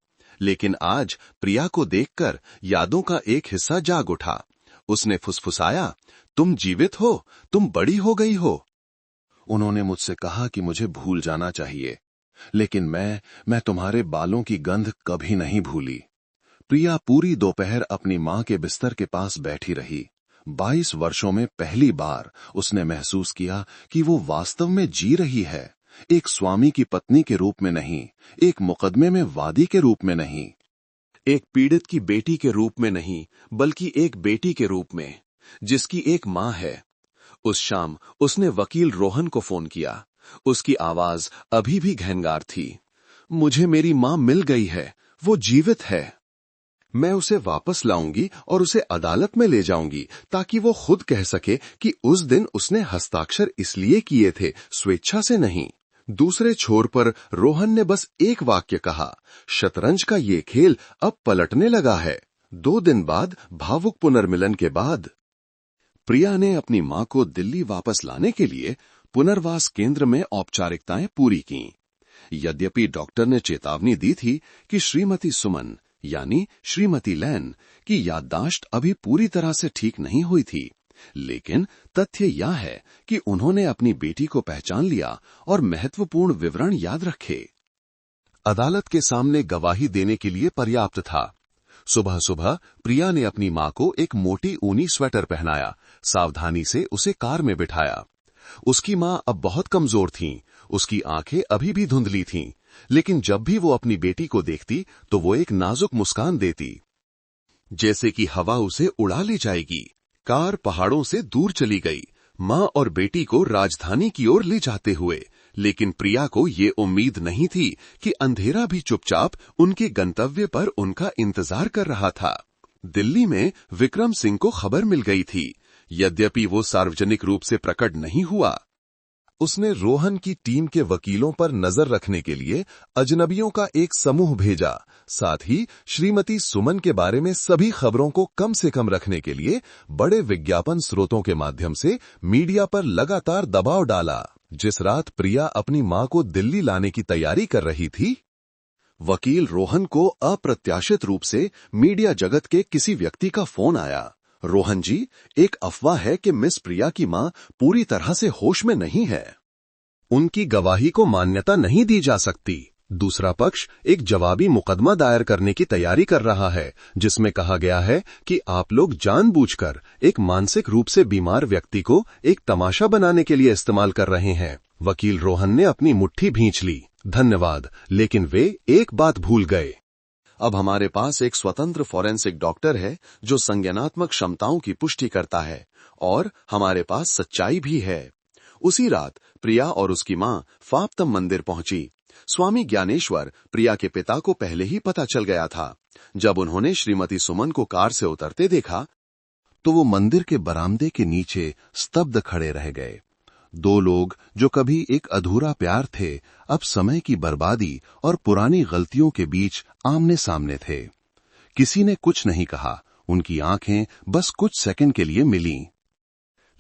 लेकिन आज प्रिया को देखकर यादों का एक हिस्सा जाग उठा। उसने फुसफुसाया, तुम जीवित हो, तुम बड़ी हो गई हो। उन्होंने मुझसे कहा कि मुझे भूल जाना चाहिए, लेकिन मैं तुम्हारे बालों की गंध कभी नहीं भूली। प्रिया पूरी दोपहर अपनी मां के बिस्तर के पास बैठी रही। 22 वर्षों में पहली बार उसने महसूस किया कि वो वास्तव में जी रही है, एक स्वामी की पत्नी के रूप में नहीं, एक मुकदमे में वादी के रूप में नहीं, एक पीड़ित की बेटी के रूप में नहीं, बल्कि एक बेटी के रूप में, जिसकी एक मां है। उस शाम उसने वकील रोहन को फोन किया। उसकी आवाज अभी भी घनघार थी। मुझे मेरी मां मिल गई है, वो जीवित है। मैं उसे वापस लाऊंगी और उसे अदालत में ले जाऊंगी ताकि वो खुद कह सके कि उस दिन उसने हस्ताक्षर इसलिए किए थे, स्वेच्छा से नहीं। दूसरे छोर पर रोहन ने बस एक वाक्य कहा, शतरंज का ये खेल अब पलटने लगा है। 2 दिन बाद भावुक पुनर्मिलन के बाद प्रिया ने अपनी मां को दिल्ली वापस लाने के लिए पुनर्वास केंद्र में औपचारिकताएं पूरी कीं। यद्यपि डॉक्टर ने चेतावनी दी थी कि श्रीमती सुमन यानी श्रीमती लैन की याददाश्त अभी पूरी तरह से ठीक नहीं हुई थी, लेकिन तथ्य यह है कि उन्होंने अपनी बेटी को पहचान लिया और महत्वपूर्ण विवरण याद रखे। अदालत के सामने गवाही देने के लिए पर्याप्त था। सुबह सुबह प्रिया ने अपनी मां को एक मोटी ऊनी स्वेटर पहनाया, सावधानी से उसे कार में बिठाया। उसकी मां अब बहुत कमजोर थीं, उसकी आंखें अभी भी धुंधली थीं, लेकिन जब भी वो अपनी बेटी को देखती तो वो एक नाजुक मुस्कान देती, जैसे कि हवा उसे उड़ा ले जाएगी। कार पहाड़ों से दूर चली गई, मां और बेटी को राजधानी की ओर ले जाते हुए, लेकिन प्रिया को ये उम्मीद नहीं थी कि अंधेरा भी चुपचाप उनके गंतव्य पर उनका इंतजार कर रहा था। दिल्ली में विक्रम सिंह को खबर मिल गई थी, यद्यपि वो सार्वजनिक रूप से प्रकट नहीं हुआ। उसने रोहन की टीम के वकीलों पर नजर रखने के लिए अजनबियों का एक समूह भेजा। साथ ही श्रीमती सुमन के बारे में सभी खबरों को कम से कम रखने के लिए बड़े विज्ञापन स्रोतों के माध्यम से मीडिया पर लगातार दबाव डाला। जिस रात प्रिया अपनी मां को दिल्ली लाने की तैयारी कर रही थी, वकील रोहन को अप्रत्याशित रूप से मीडिया जगत के किसी व्यक्ति का फोन आया। रोहन जी, एक अफवाह है कि मिस प्रिया की मां पूरी तरह से होश में नहीं है। उनकी गवाही को मान्यता नहीं दी जा सकती। दूसरा पक्ष एक जवाबी मुकदमा दायर करने की तैयारी कर रहा है, जिसमें कहा गया है कि आप लोग जानबूझकर एक मानसिक रूप से बीमार व्यक्ति को एक तमाशा बनाने के लिए इस्तेमाल कर रहे हैं। वकील रोहन ने अपनी मुट्ठी भींच ली। धन्यवाद, लेकिन वे एक बात भूल गए। अब हमारे पास एक स्वतंत्र फॉरेंसिक डॉक्टर है जो संज्ञानात्मक क्षमताओं की पुष्टि करता है, और हमारे पास सच्चाई भी है। उसी रात प्रिया और उसकी मां फाप्तम मंदिर पहुंची। स्वामी ज्ञानेश्वर प्रिया के पिता को पहले ही पता चल गया था। जब उन्होंने श्रीमती सुमन को कार से उतरते देखा तो वो मंदिर के बरामदे के नीचे स्तब्ध खड़े रह गए। 2 लोग जो कभी एक अधूरा प्यार थे, अब समय की बर्बादी और पुरानी गलतियों के बीच आमने सामने थे। किसी ने कुछ नहीं कहा, उनकी आंखें बस कुछ सेकंड के लिए मिलीं।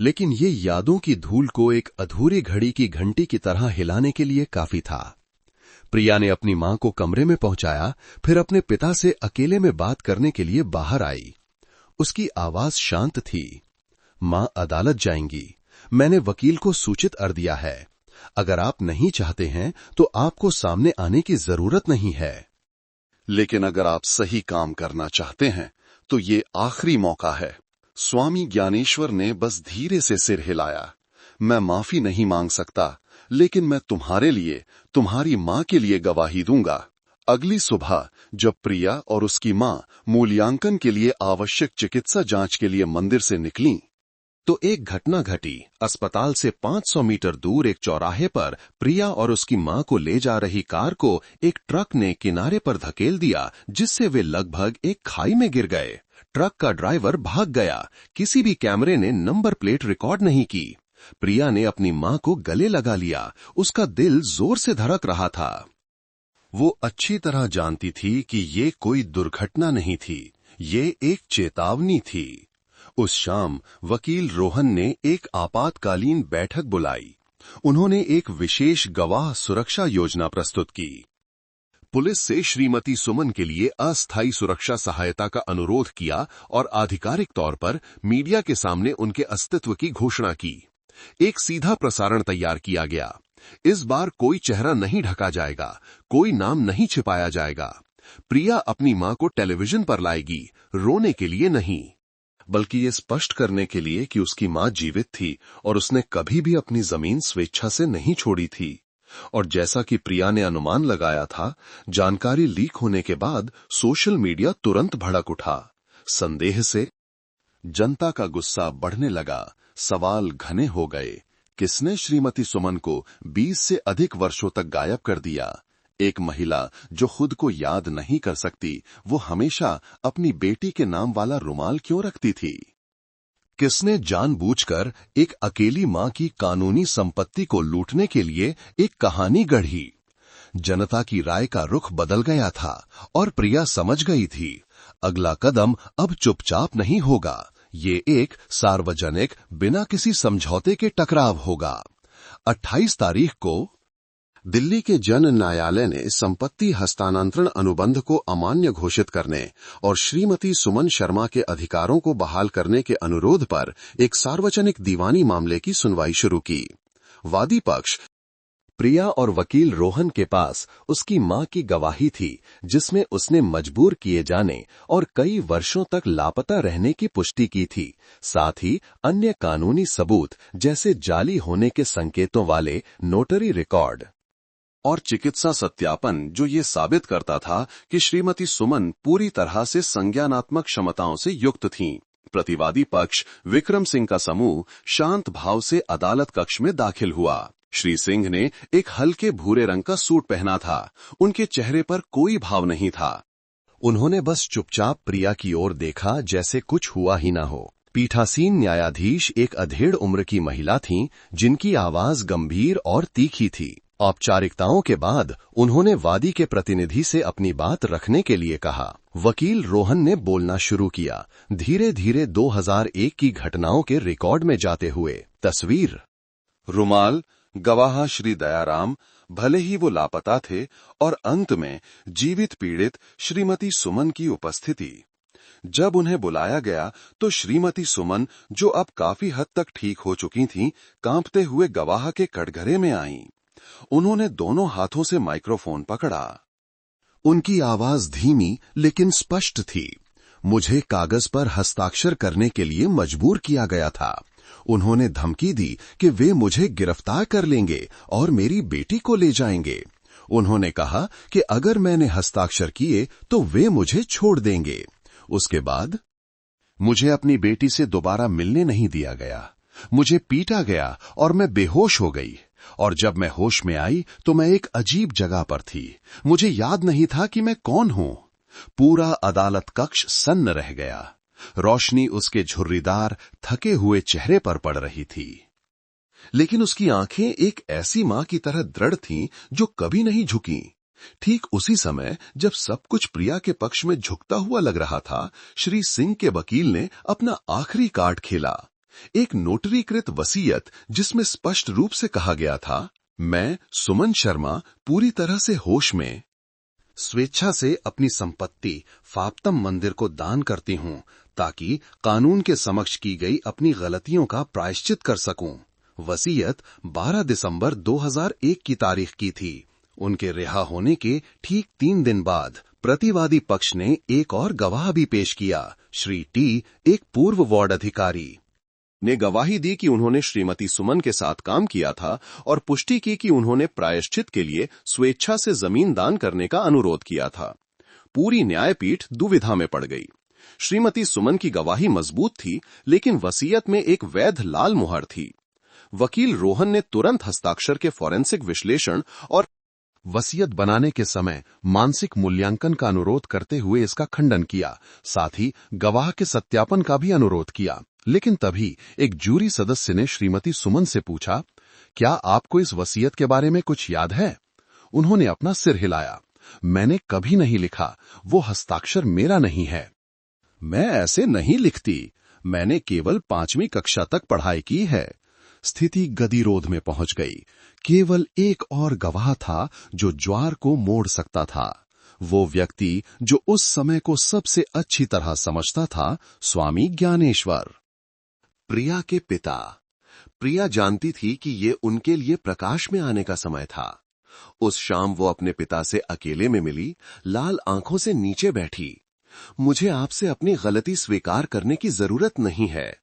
लेकिन ये यादों की धूल को एक अधूरी घड़ी की घंटी की तरह हिलाने के लिए काफी था। प्रिया ने अपनी मां को कमरे में पहुंचाया, फिर अपने पिता से अकेले में बात करने के लिए बाहर आई। उसकी आवाज शांत थी। मां अदालत जाएंगी, मैंने वकील को सूचित कर दिया है। अगर आप नहीं चाहते हैं तो आपको सामने आने की जरूरत नहीं है, लेकिन अगर आप सही काम करना चाहते हैं तो ये आखिरी मौका है। स्वामी ज्ञानेश्वर ने बस धीरे से सिर हिलाया। मैं माफी नहीं मांग सकता, लेकिन मैं तुम्हारे लिए, तुम्हारी मां के लिए गवाही दूंगा। अगली सुबह जब प्रिया और उसकी मां मूल्यांकन के लिए आवश्यक चिकित्सा जांच के लिए मंदिर से निकलीं, तो एक घटना घटी। अस्पताल से 500 मीटर दूर एक चौराहे पर प्रिया और उसकी मां को ले जा रही कार को एक ट्रक ने किनारे पर धकेल दिया, जिससे वे लगभग एक खाई में गिर गए। ट्रक का ड्राइवर भाग गया। किसी भी कैमरे ने नंबर प्लेट रिकॉर्ड नहीं की। प्रिया ने अपनी मां को गले लगा लिया। उसका दिल जोर से धड़क रहा था। वो अच्छी तरह जानती थी कि ये कोई दुर्घटना नहीं थी, ये एक चेतावनी थी। उस शाम वकील रोहन ने एक आपातकालीन बैठक बुलाई। उन्होंने एक विशेष गवाह सुरक्षा योजना प्रस्तुत की। पुलिस से श्रीमती सुमन के लिए अस्थायी सुरक्षा सहायता का अनुरोध किया और आधिकारिक तौर पर मीडिया के सामने उनके अस्तित्व की घोषणा की। एक सीधा प्रसारण तैयार किया गया। इस बार कोई चेहरा नहीं ढका जाएगा, कोई नाम नहीं छिपाया जाएगा। प्रिया अपनी मां को टेलीविजन पर लाएगी, रोने के लिए नहीं, बल्कि ये स्पष्ट करने के लिए कि उसकी मां जीवित थी और उसने कभी भी अपनी जमीन स्वेच्छा से नहीं छोड़ी थी। और जैसा कि प्रिया ने अनुमान लगाया था, जानकारी लीक होने के बाद सोशल मीडिया तुरंत भड़क उठा। संदेह से जनता का गुस्सा बढ़ने लगा। सवाल घने हो गए। किसने श्रीमती सुमन को 20 से अधिक वर्षों तक गायब कर दिया? एक महिला जो खुद को याद नहीं कर सकती, वो हमेशा अपनी बेटी के नाम वाला रुमाल क्यों रखती थी? किसने जानबूझकर एक अकेली मां की कानूनी संपत्ति को लूटने के लिए एक कहानी गढ़ी? जनता की राय का रुख बदल गया था और प्रिया समझ गई थी, अगला कदम अब चुपचाप नहीं होगा, ये एक सार्वजनिक बिना किसी समझौते के टकराव होगा। 28 तारीख को दिल्ली के जन न्यायालय ने संपत्ति हस्तांतरण अनुबंध को अमान्य घोषित करने और श्रीमती सुमन शर्मा के अधिकारों को बहाल करने के अनुरोध पर एक सार्वजनिक दीवानी मामले की सुनवाई शुरू की। वादी पक्ष प्रिया और वकील रोहन के पास उसकी मां की गवाही थी, जिसमें उसने मजबूर किए जाने और कई वर्षों तक लापता रहने की पुष्टि की थी। साथ ही अन्य कानूनी सबूत जैसे जाली होने के संकेतों वाले नोटरी रिकॉर्ड और चिकित्सा सत्यापन जो ये साबित करता था कि श्रीमती सुमन पूरी तरह से संज्ञानात्मक क्षमताओं से युक्त थीं। प्रतिवादी पक्ष विक्रम सिंह का समूह शांत भाव से अदालत कक्ष में दाखिल हुआ। श्री सिंह ने एक हल्के भूरे रंग का सूट पहना था। उनके चेहरे पर कोई भाव नहीं था। उन्होंने बस चुपचाप प्रिया की ओर देखा, जैसे कुछ हुआ ही ना हो। पीठासीन न्यायाधीश एक अधेड़ उम्र की महिला थीं, जिनकी आवाज गंभीर और तीखी थी। औपचारिकताओं के बाद उन्होंने वादी के प्रतिनिधि से अपनी बात रखने के लिए कहा। वकील रोहन ने बोलना शुरू किया, धीरे धीरे 2001 की घटनाओं के रिकॉर्ड में जाते हुए। तस्वीर, रुमाल, गवाह श्री दयाराम, भले ही वो लापता थे, और अंत में जीवित पीड़ित श्रीमती सुमन की उपस्थिति। जब उन्हें बुलाया गया तो श्रीमती सुमन, जो अब काफी हद तक ठीक हो चुकी थीं, कांपते हुए गवाह के कटघरे में आईं। उन्होंने दोनों हाथों से माइक्रोफोन पकड़ा। उनकी आवाज धीमी लेकिन स्पष्ट थी। मुझे कागज पर हस्ताक्षर करने के लिए मजबूर किया गया था। उन्होंने धमकी दी कि वे मुझे गिरफ्तार कर लेंगे और मेरी बेटी को ले जाएंगे। उन्होंने कहा कि अगर मैंने हस्ताक्षर किए तो वे मुझे छोड़ देंगे। उसके बाद मुझे अपनी बेटी से दोबारा मिलने नहीं दिया गया। मुझे पीटा गया और मैं बेहोश हो गई, और जब मैं होश में आई तो मैं एक अजीब जगह पर थी। मुझे याद नहीं था कि मैं कौन हूं। पूरा अदालत कक्ष सन्न रह गया। रोशनी उसके झुर्रीदार थके हुए चेहरे पर पड़ रही थी, लेकिन उसकी आंखें एक ऐसी मां की तरह दृढ़ थीं जो कभी नहीं झुकीं। ठीक उसी समय जब सब कुछ प्रिया के पक्ष में झुकता हुआ लग रहा था, श्री सिंह के वकील ने अपना आखिरी कार्ड खेला। एक नोटरीकृत वसीयत जिसमें स्पष्ट रूप से कहा गया था, मैं सुमन शर्मा पूरी तरह से होश में स्वेच्छा से अपनी संपत्ति फाप्तम मंदिर को दान करती हूं, ताकि कानून के समक्ष की गई अपनी गलतियों का प्रायश्चित कर सकूं। वसीयत 12 दिसंबर 2001 की तारीख की थी। उनके रिहा होने के ठीक 3 दिन बाद प्रतिवादी पक्ष ने एक और गवाह भी पेश किया। श्री टी, एक पूर्व वार्ड अधिकारी, ने गवाही दी कि उन्होंने श्रीमती सुमन के साथ काम किया था और पुष्टि की कि उन्होंने प्रायश्चित के लिए स्वेच्छा से जमीन दान करने का अनुरोध किया था। पूरी न्यायपीठ दुविधा में पड़ गई। श्रीमती सुमन की गवाही मजबूत थी, लेकिन वसीयत में एक वैध लाल मुहर थी। वकील रोहन ने तुरंत हस्ताक्षर के फॉरेंसिक विश्लेषण और वसीयत बनाने के समय मानसिक मूल्यांकन का अनुरोध करते हुए इसका खंडन किया। साथ ही गवाह के सत्यापन का भी अनुरोध किया। लेकिन तभी एक जूरी सदस्य ने श्रीमती सुमन से पूछा, क्या आपको इस वसीयत के बारे में कुछ याद है? उन्होंने अपना सिर हिलाया। मैंने कभी नहीं लिखा, वो हस्ताक्षर मेरा नहीं है। मैं ऐसे नहीं लिखती, मैंने केवल 5वीं कक्षा तक पढ़ाई की है। स्थिति गतिरोध में पहुंच गई। केवल एक और गवाह था जो ज्वार को मोड़ सकता था। वो व्यक्ति जो उस समय को सबसे अच्छी तरह समझता था, स्वामी ज्ञानेश्वर। प्रिया के पिता। प्रिया जानती थी कि ये उनके लिए प्रकाश में आने का समय था। उस शाम वो अपने पिता से अकेले में मिली, लाल आंखों से नीचे बैठी। मुझे आपसे अपनी गलती स्वीकार करने की जरूरत नहीं है,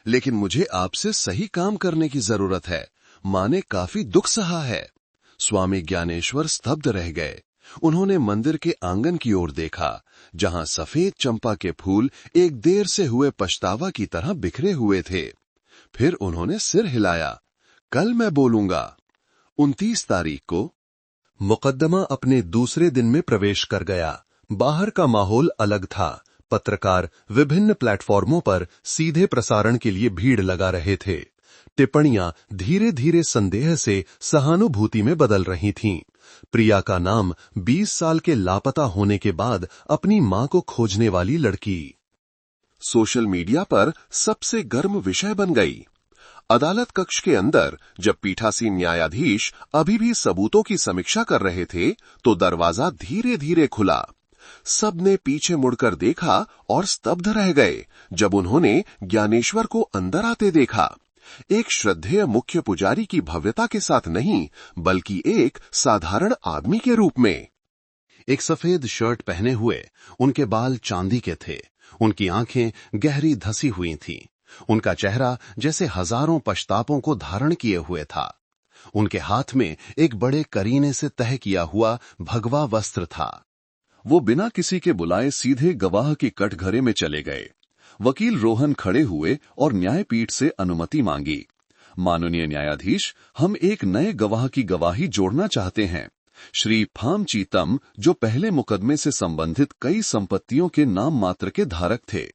लेकिन मुझे आपसे सही काम करने की जरूरत है। मां ने काफी दुख सहा है। स्वामी ज्ञानेश्वर स्तब्ध रह गए। उन्होंने मंदिर के आंगन की ओर देखा, जहां सफेद चंपा के फूल एक देर से हुए पछतावा की तरह बिखरे हुए थे। फिर उन्होंने सिर हिलाया। कल मैं बोलूंगा। 29 तारीख को मुकदमा अपने दूसरे दिन में प्रवेश कर गया। बाहर का माहौल अलग था। पत्रकार विभिन्न प्लेटफॉर्मों पर सीधे प्रसारण के लिए भीड़ लगा रहे थे। टिप्पणियां धीरे धीरे संदेह से सहानुभूति में बदल रही थीं। प्रिया का नाम 20 साल के लापता होने के बाद अपनी मां को खोजने वाली लड़की सोशल मीडिया पर सबसे गर्म विषय बन गई। अदालत कक्ष के अंदर जब पीठासीन न्यायाधीश अभी भी सबूतों की समीक्षा कर रहे थे, तो दरवाजा धीरे धीरे खुला। सबने पीछे मुड़कर देखा और स्तब्ध रह गए जब उन्होंने ज्ञानेश्वर को अंदर आते देखा। एक श्रद्धेय मुख्य पुजारी की भव्यता के साथ नहीं, बल्कि एक साधारण आदमी के रूप में। एक सफेद शर्ट पहने हुए, उनके बाल चांदी के थे, उनकी आंखें गहरी धसी हुई थीं। उनका चेहरा जैसे हजारों पश्चातापों को धारण किए हुए था। उनके हाथ में एक बड़े करीने से तह किया हुआ भगवा वस्त्र था। वो बिना किसी के बुलाए सीधे गवाह की कटघरे में चले गए। वकील रोहन खड़े हुए और न्यायपीठ से अनुमति मांगी। माननीय न्यायाधीश, हम एक नए गवाह की गवाही जोड़ना चाहते हैं। श्री फामचीतम, जो पहले मुकदमे से संबंधित कई संपत्तियों के नाम मात्र के धारक थे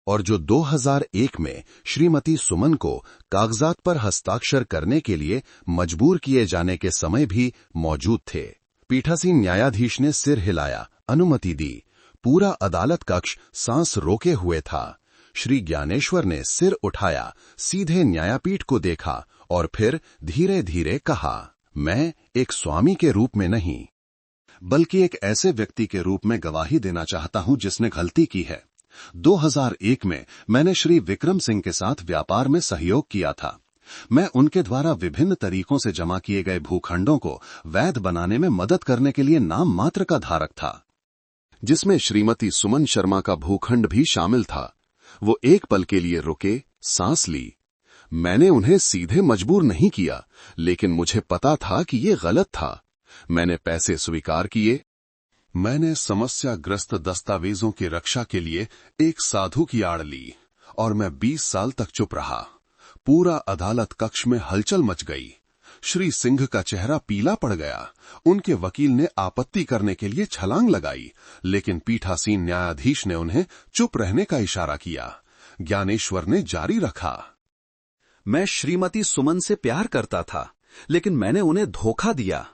और जो 2001 में श्रीमती सुमन को कागजात पर हस्ताक्षर करने के लिए मजबूर किए जाने के समय भी मौजूद थे। पीठासीन न्यायाधीश ने सिर हिलाया, अनुमति दी। पूरा अदालत कक्ष सांस रोके हुए था। श्री ज्ञानेश्वर ने सिर उठाया, सीधे न्यायपीठ को देखा और फिर धीरे धीरे कहा, मैं एक स्वामी के रूप में नहीं, बल्कि एक ऐसे व्यक्ति के रूप में गवाही देना चाहता हूं जिसने गलती की है। 2001 में मैंने श्री विक्रम सिंह के साथ व्यापार में सहयोग किया था। मैं उनके द्वारा विभिन्न तरीकों से जमा किए गए भूखंडों को वैध बनाने में मदद करने के लिए नाम मात्र का धारक था, जिसमें श्रीमती सुमन शर्मा का भूखंड भी शामिल था। वो एक पल के लिए रुके, सांस ली। मैंने उन्हें सीधे मजबूर नहीं किया, लेकिन मुझे पता था कि ये गलत था। मैंने पैसे स्वीकार किए। मैंने समस्याग्रस्त दस्तावेजों की रक्षा के लिए एक साधु की आड़ ली और मैं 20 साल तक चुप रहा। पूरा अदालत कक्ष में हलचल मच गई। श्री सिंह का चेहरा पीला पड़ गया। उनके वकील ने आपत्ति करने के लिए छलांग लगाई, लेकिन पीठासीन न्यायाधीश ने उन्हें चुप रहने का इशारा किया। ज्ञानेश्वर ने जारी रखा, मैं श्रीमती सुमन से प्यार करता था, लेकिन मैंने उन्हें धोखा दिया।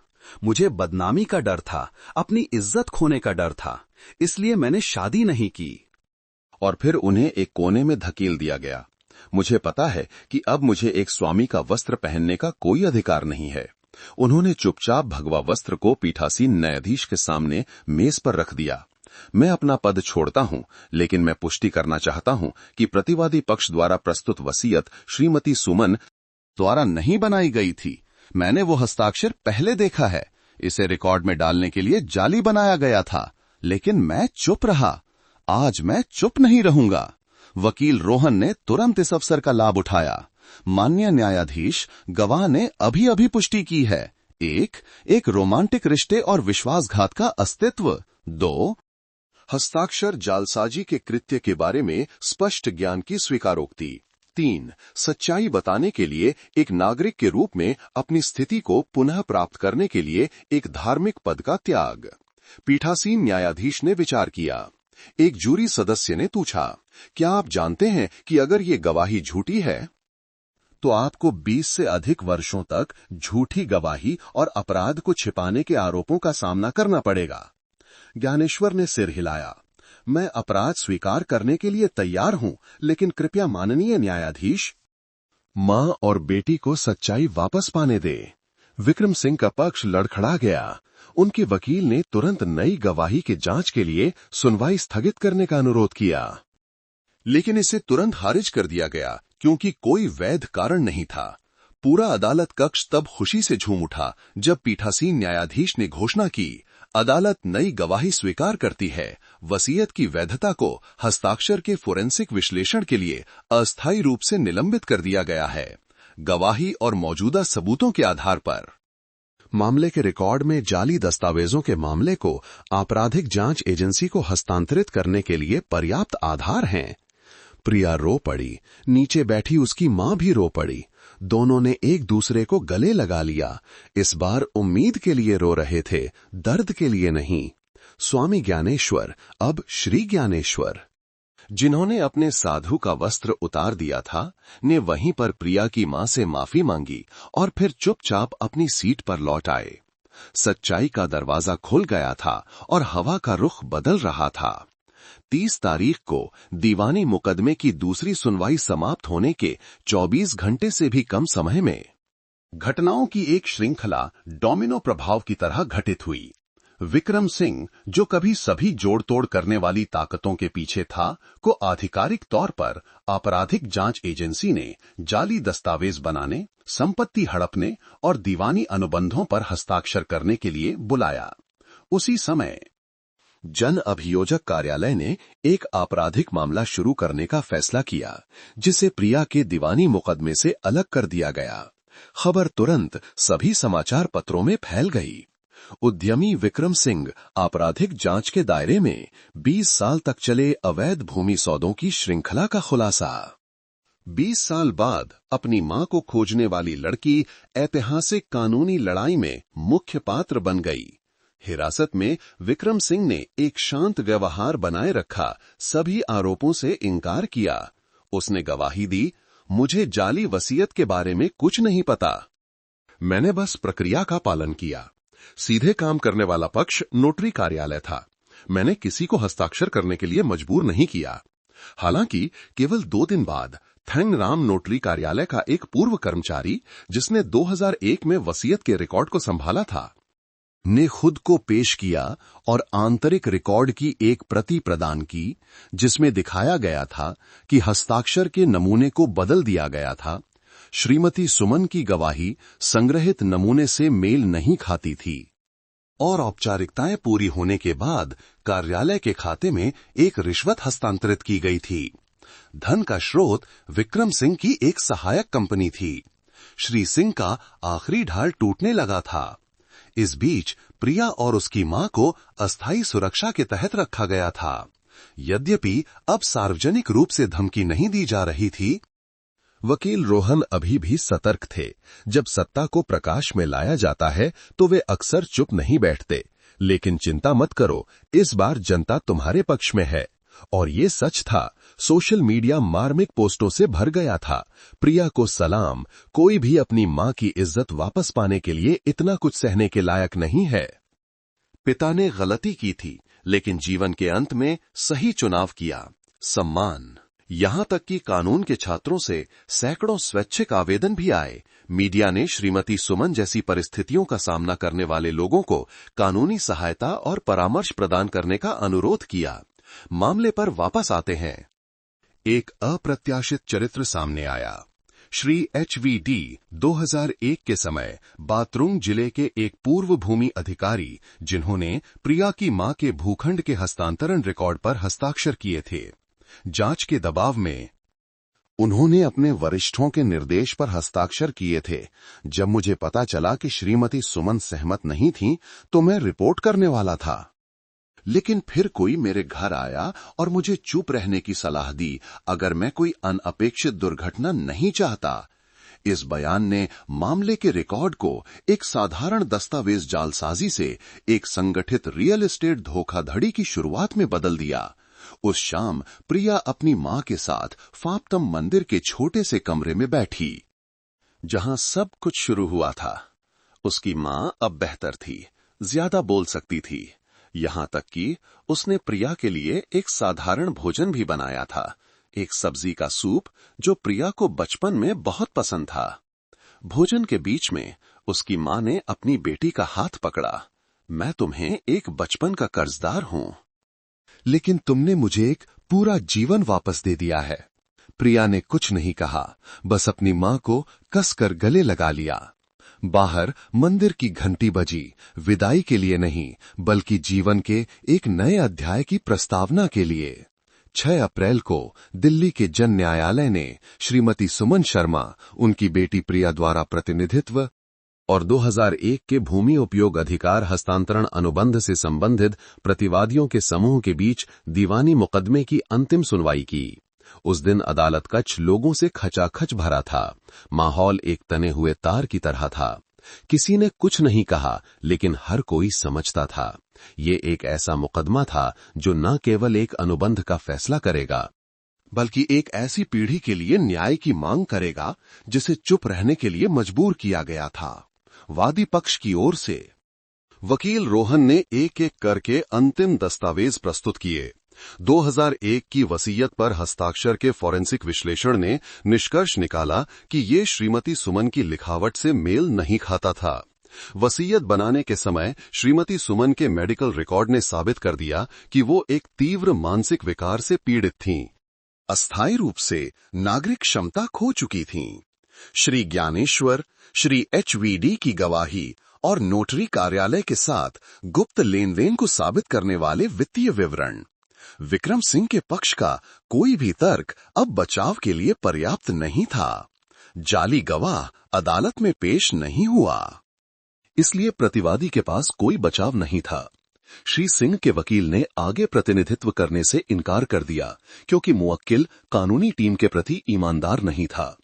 मुझे बदनामी का डर था, अपनी इज्जत खोने का डर था, इसलिए मैंने शादी नहीं की। और फिर उन्हें एक कोने में धकेल दिया गया। मुझे पता है कि अब मुझे एक स्वामी का वस्त्र पहनने का कोई अधिकार नहीं है। उन्होंने चुपचाप भगवा वस्त्र को पीठासीन न्यायाधीश के सामने मेज पर रख दिया। मैं अपना पद छोड़ता हूं, लेकिन मैं पुष्टि करना चाहता हूं कि प्रतिवादी पक्ष द्वारा प्रस्तुत वसीयत श्रीमती सुमन द्वारा नहीं बनाई गई थी। मैंने वो हस्ताक्षर पहले देखा है। इसे रिकॉर्ड में डालने के लिए जाली बनाया गया था, लेकिन मैं चुप रहा। आज मैं चुप नहीं रहूंगा। वकील रोहन ने तुरंत इस अवसर का लाभ उठाया। माननीय न्यायाधीश, गवाह ने अभी अभी पुष्टि की है। एक रोमांटिक रिश्ते और विश्वासघात का अस्तित्व। 2 हस्ताक्षर जालसाजी के कृत्य के बारे में स्पष्ट ज्ञान की स्वीकारोक्ति। 3 सच्चाई बताने के लिए एक नागरिक के रूप में अपनी स्थिति को पुनः प्राप्त करने के लिए एक धार्मिक पद का त्याग। पीठासीन न्यायाधीश ने विचार किया। एक जूरी सदस्य ने पूछा, क्या आप जानते हैं कि अगर ये गवाही झूठी है तो आपको 20 से अधिक वर्षों तक झूठी गवाही और अपराध को छिपाने के आरोपों का सामना करना पड़ेगा। ज्ञानेश्वर ने सिर हिलाया। मैं अपराध स्वीकार करने के लिए तैयार हूं, लेकिन कृपया माननीय न्यायाधीश, मां और बेटी को सच्चाई वापस पाने दे। विक्रम सिंह का पक्ष लड़खड़ा गया। उनके वकील ने तुरंत नई गवाही की जांच के लिए सुनवाई स्थगित करने का अनुरोध किया, लेकिन इसे तुरंत खारिज कर दिया गया क्योंकि कोई वैध कारण नहीं था। पूरा अदालत कक्ष तब खुशी से झूम उठा जब पीठासीन न्यायाधीश ने घोषणा की, अदालत नई गवाही स्वीकार करती है। वसीयत की वैधता को हस्ताक्षर के फोरेंसिक विश्लेषण के लिए अस्थायी रूप से निलंबित कर दिया गया है। गवाही और मौजूदा सबूतों के आधार पर मामले के रिकॉर्ड में जाली दस्तावेजों के मामले को आपराधिक जांच एजेंसी को हस्तांतरित करने के लिए पर्याप्त आधार हैं। प्रिया रो पड़ी। नीचे बैठी उसकी मां भी रो पड़ी। दोनों ने एक दूसरे को गले लगा लिया। इस बार उम्मीद के लिए रो रहे थे, दर्द के लिए नहीं। स्वामी ज्ञानेश्वर, अब श्री ज्ञानेश्वर, जिन्होंने अपने साधु का वस्त्र उतार दिया था, ने वहीं पर प्रिया की मां से माफी मांगी और फिर चुपचाप अपनी सीट पर लौट आए। सच्चाई का दरवाजा खुल गया था और हवा का रुख बदल रहा था। 30 तारीख को दीवानी मुकदमे की दूसरी सुनवाई समाप्त होने के 24 घंटे से भी कम समय में घटनाओं की एक श्रृंखला डोमिनो प्रभाव की तरह घटित हुई। विक्रम सिंह, जो कभी सभी जोड़-तोड़ करने वाली ताकतों के पीछे था, को आधिकारिक तौर पर आपराधिक जांच एजेंसी ने जाली दस्तावेज बनाने, संपत्ति हड़पने और दीवानी अनुबंधों पर हस्ताक्षर करने के लिए बुलाया। उसी समय जन अभियोजक कार्यालय ने एक आपराधिक मामला शुरू करने का फैसला किया, जिसे प्रिया के दीवानी मुकदमे से अलग कर दिया गया। खबर तुरंत सभी समाचार पत्रों में फैल गई। उद्यमी विक्रम सिंह आपराधिक जांच के दायरे में 20 साल तक चले अवैध भूमि सौदों की श्रृंखला का खुलासा। 20 साल बाद अपनी मां को खोजने वाली लड़की ऐतिहासिक कानूनी लड़ाई में मुख्य पात्र बन गई। हिरासत में विक्रम सिंह ने एक शांत व्यवहार बनाए रखा, सभी आरोपों से इनकार किया। उसने गवाही दी, मुझे जाली वसीयत के बारे में कुछ नहीं पता। मैंने बस प्रक्रिया का पालन किया। सीधे काम करने वाला पक्ष नोटरी कार्यालय था। मैंने किसी को हस्ताक्षर करने के लिए मजबूर नहीं किया। हालांकि केवल 2 दिन बाद थैंगराम नोटरी कार्यालय का एक पूर्व कर्मचारी, जिसने 2001 में वसीयत के रिकॉर्ड को संभाला था, ने खुद को पेश किया और आंतरिक रिकॉर्ड की एक प्रति प्रदान की, जिसमें दिखाया गया था कि हस्ताक्षर के नमूने को बदल दिया गया था। श्रीमती सुमन की गवाही संग्रहित नमूने से मेल नहीं खाती थी और औपचारिकताएं पूरी होने के बाद कार्यालय के खाते में एक रिश्वत हस्तांतरित की गई थी। धन का स्रोत विक्रम सिंह की एक सहायक कंपनी थी। श्री सिंह का आखिरी ढाल टूटने लगा था। इस बीच प्रिया और उसकी मां को अस्थायी सुरक्षा के तहत रखा गया था। यद्यपि अब सार्वजनिक रूप से धमकी नहीं दी जा रही थी। वकील रोहन अभी भी सतर्क थे। जब सत्ता को प्रकाश में लाया जाता है तो वे अक्सर चुप नहीं बैठते। लेकिन चिंता मत करो, इस बार जनता तुम्हारे पक्ष में है। और ये सच था। सोशल मीडिया मार्मिक पोस्टों से भर गया था। प्रिया को सलाम, कोई भी अपनी मां की इज्जत वापस पाने के लिए इतना कुछ सहने के लायक नहीं है। पिता ने गलती की थी, लेकिन जीवन के अंत में सही चुनाव किया। सम्मान, यहां तक कि कानून के छात्रों से सैकड़ों स्वैच्छिक आवेदन भी आए। मीडिया ने श्रीमती सुमन जैसी परिस्थितियों का सामना करने वाले लोगों को कानूनी सहायता और परामर्श प्रदान करने का अनुरोध किया। मामले पर वापस आते हैं। एक अप्रत्याशित चरित्र सामने आया। श्री HVD 2001 के समय बातरुंग जिले के एक पूर्व भूमि अधिकारी, जिन्होंने प्रिया की मां के भूखंड के हस्तांतरण रिकॉर्ड पर हस्ताक्षर किए थे। जांच के दबाव में उन्होंने अपने वरिष्ठों के निर्देश पर हस्ताक्षर किए थे। जब मुझे पता चला कि श्रीमती सुमन सहमत नहीं थीं, तो मैं रिपोर्ट करने वाला था। लेकिन फिर कोई मेरे घर आया और मुझे चुप रहने की सलाह दी, अगर मैं कोई अनअपेक्षित दुर्घटना नहीं चाहता। इस बयान ने मामले के रिकॉर्ड को एक साधारण दस्तावेज जालसाजी से एक संगठित रियल एस्टेट धोखाधड़ी की शुरुआत में बदल दिया। उस शाम प्रिया अपनी मां के साथ फाप्तम मंदिर के छोटे से कमरे में बैठी, जहां सब कुछ शुरू हुआ था। उसकी मां अब बेहतर थी, ज्यादा बोल सकती थी, यहां तक कि उसने प्रिया के लिए एक साधारण भोजन भी बनाया था, एक सब्जी का सूप जो प्रिया को बचपन में बहुत पसंद था। भोजन के बीच में उसकी मां ने अपनी बेटी का हाथ पकड़ा। मैं तुम्हें एक बचपन का कर्जदार हूं, लेकिन तुमने मुझे एक पूरा जीवन वापस दे दिया है। प्रिया ने कुछ नहीं कहा, बस अपनी मां को कसकर गले लगा लिया। बाहर मंदिर की घंटी बजी, विदाई के लिए नहीं बल्कि जीवन के एक नए अध्याय की प्रस्तावना के लिए। 6 अप्रैल को दिल्ली के जन न्यायालय ने श्रीमती सुमन शर्मा, उनकी बेटी प्रिया द्वारा प्रतिनिधित्व और 2001 के भूमि उपयोग अधिकार हस्तांतरण अनुबंध से संबंधित प्रतिवादियों के समूह के बीच दीवानी मुकदमे की अंतिम सुनवाई की। उस दिन अदालत कक्ष लोगों से खचाखच भरा था। माहौल एक तने हुए तार की तरह था। किसी ने कुछ नहीं कहा, लेकिन हर कोई समझता था ये एक ऐसा मुकदमा था जो न केवल एक अनुबंध का फैसला करेगा, बल्कि एक ऐसी पीढ़ी के लिए न्याय की मांग करेगा जिसे चुप रहने के लिए मजबूर किया गया था। वादी पक्ष की ओर से वकील रोहन ने एक एक करके अंतिम दस्तावेज प्रस्तुत किए। 2001 की वसीयत पर हस्ताक्षर के फॉरेंसिक विश्लेषण ने निष्कर्ष निकाला कि ये श्रीमती सुमन की लिखावट से मेल नहीं खाता था। वसीयत बनाने के समय श्रीमती सुमन के मेडिकल रिकॉर्ड ने साबित कर दिया कि वो एक तीव्र मानसिक विकार से पीड़ित थीं। अस्थायी रूप से नागरिक क्षमता खो चुकी थीं। श्री ज्ञानेश्वर, श्री HVD की गवाही और नोटरी कार्यालय के साथ गुप्त लेन देन को साबित करने वाले वित्तीय विवरण। विक्रम सिंह के पक्ष का कोई भी तर्क अब बचाव के लिए पर्याप्त नहीं था। जाली गवाह अदालत में पेश नहीं हुआ, इसलिए प्रतिवादी के पास कोई बचाव नहीं था। श्री सिंह के वकील ने आगे प्रतिनिधित्व करने से इनकार कर दिया क्योंकि मुवक्किल कानूनी टीम के प्रति ईमानदार नहीं था।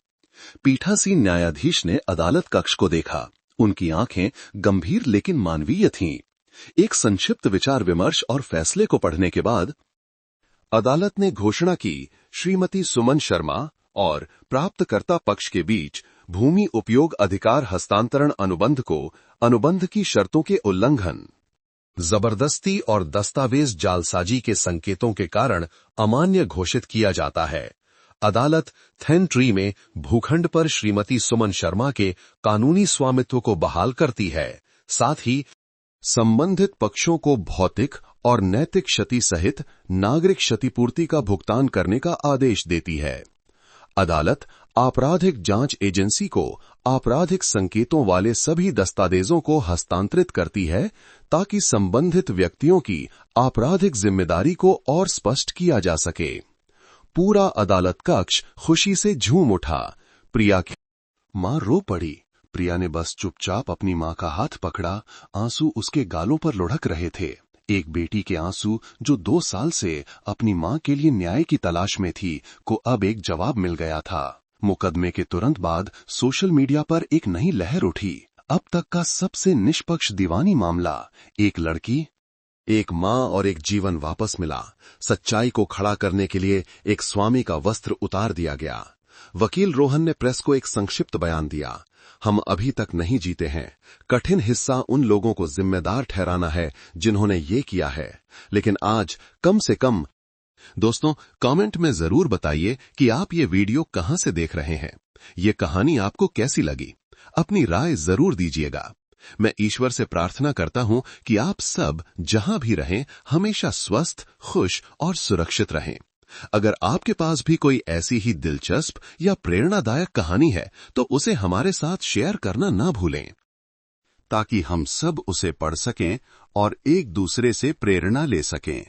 पीठासीन न्यायाधीश ने अदालत कक्ष को देखा। उनकी आंखें गंभीर लेकिन मानवीय थीं। एक संक्षिप्त विचार विमर्श और फैसले को पढ़ने के बाद अदालत ने घोषणा की, श्रीमती सुमन शर्मा और प्राप्तकर्ता पक्ष के बीच भूमि उपयोग अधिकार हस्तांतरण अनुबंध को अनुबंध की शर्तों के उल्लंघन, जबरदस्ती और दस्तावेज जालसाजी के संकेतों के कारण अमान्य घोषित किया जाता है। अदालत थेन ट्री में भूखंड पर श्रीमती सुमन शर्मा के कानूनी स्वामित्व को बहाल करती है, साथ ही संबंधित पक्षों को भौतिक और नैतिक क्षति सहित नागरिक क्षतिपूर्ति का भुगतान करने का आदेश देती है। अदालत आपराधिक जांच एजेंसी को आपराधिक संकेतों वाले सभी दस्तावेजों को हस्तांतरित करती है ताकि संबंधित व्यक्तियों की आपराधिक जिम्मेदारी को और स्पष्ट किया जा सके। पूरा अदालत कक्ष खुशी से झूम उठा। प्रिया की मां रो पड़ी। प्रिया ने बस चुपचाप अपनी मां का हाथ पकड़ा। आंसू उसके गालों पर लुढ़क रहे थे। एक बेटी के आंसू जो 2 साल से अपनी मां के लिए न्याय की तलाश में थी, को अब एक जवाब मिल गया था। मुकदमे के तुरंत बाद सोशल मीडिया पर एक नई लहर उठी। अब तक का सबसे निष्पक्ष दीवानी मामला, एक लड़की, एक मां और एक जीवन वापस मिला। सच्चाई को खड़ा करने के लिए एक स्वामी का वस्त्र उतार दिया गया। वकील रोहन ने प्रेस को एक संक्षिप्त बयान दिया, हम अभी तक नहीं जीते हैं। कठिन हिस्सा उन लोगों को जिम्मेदार ठहराना है जिन्होंने ये किया है, लेकिन आज कम से कम। दोस्तों, कमेंट में जरूर बताइए कि आप ये वीडियो कहां से देख रहे हैं। ये कहानी आपको कैसी लगी? अपनी राय जरूर दीजिएगा। मैं ईश्वर से प्रार्थना करता हूं कि आप सब जहां भी रहें हमेशा स्वस्थ, खुश और सुरक्षित रहें। अगर आपके पास भी कोई ऐसी ही दिलचस्प या प्रेरणादायक कहानी है तो उसे हमारे साथ शेयर करना ना भूलें, ताकि हम सब उसे पढ़ सकें और एक दूसरे से प्रेरणा ले सकें।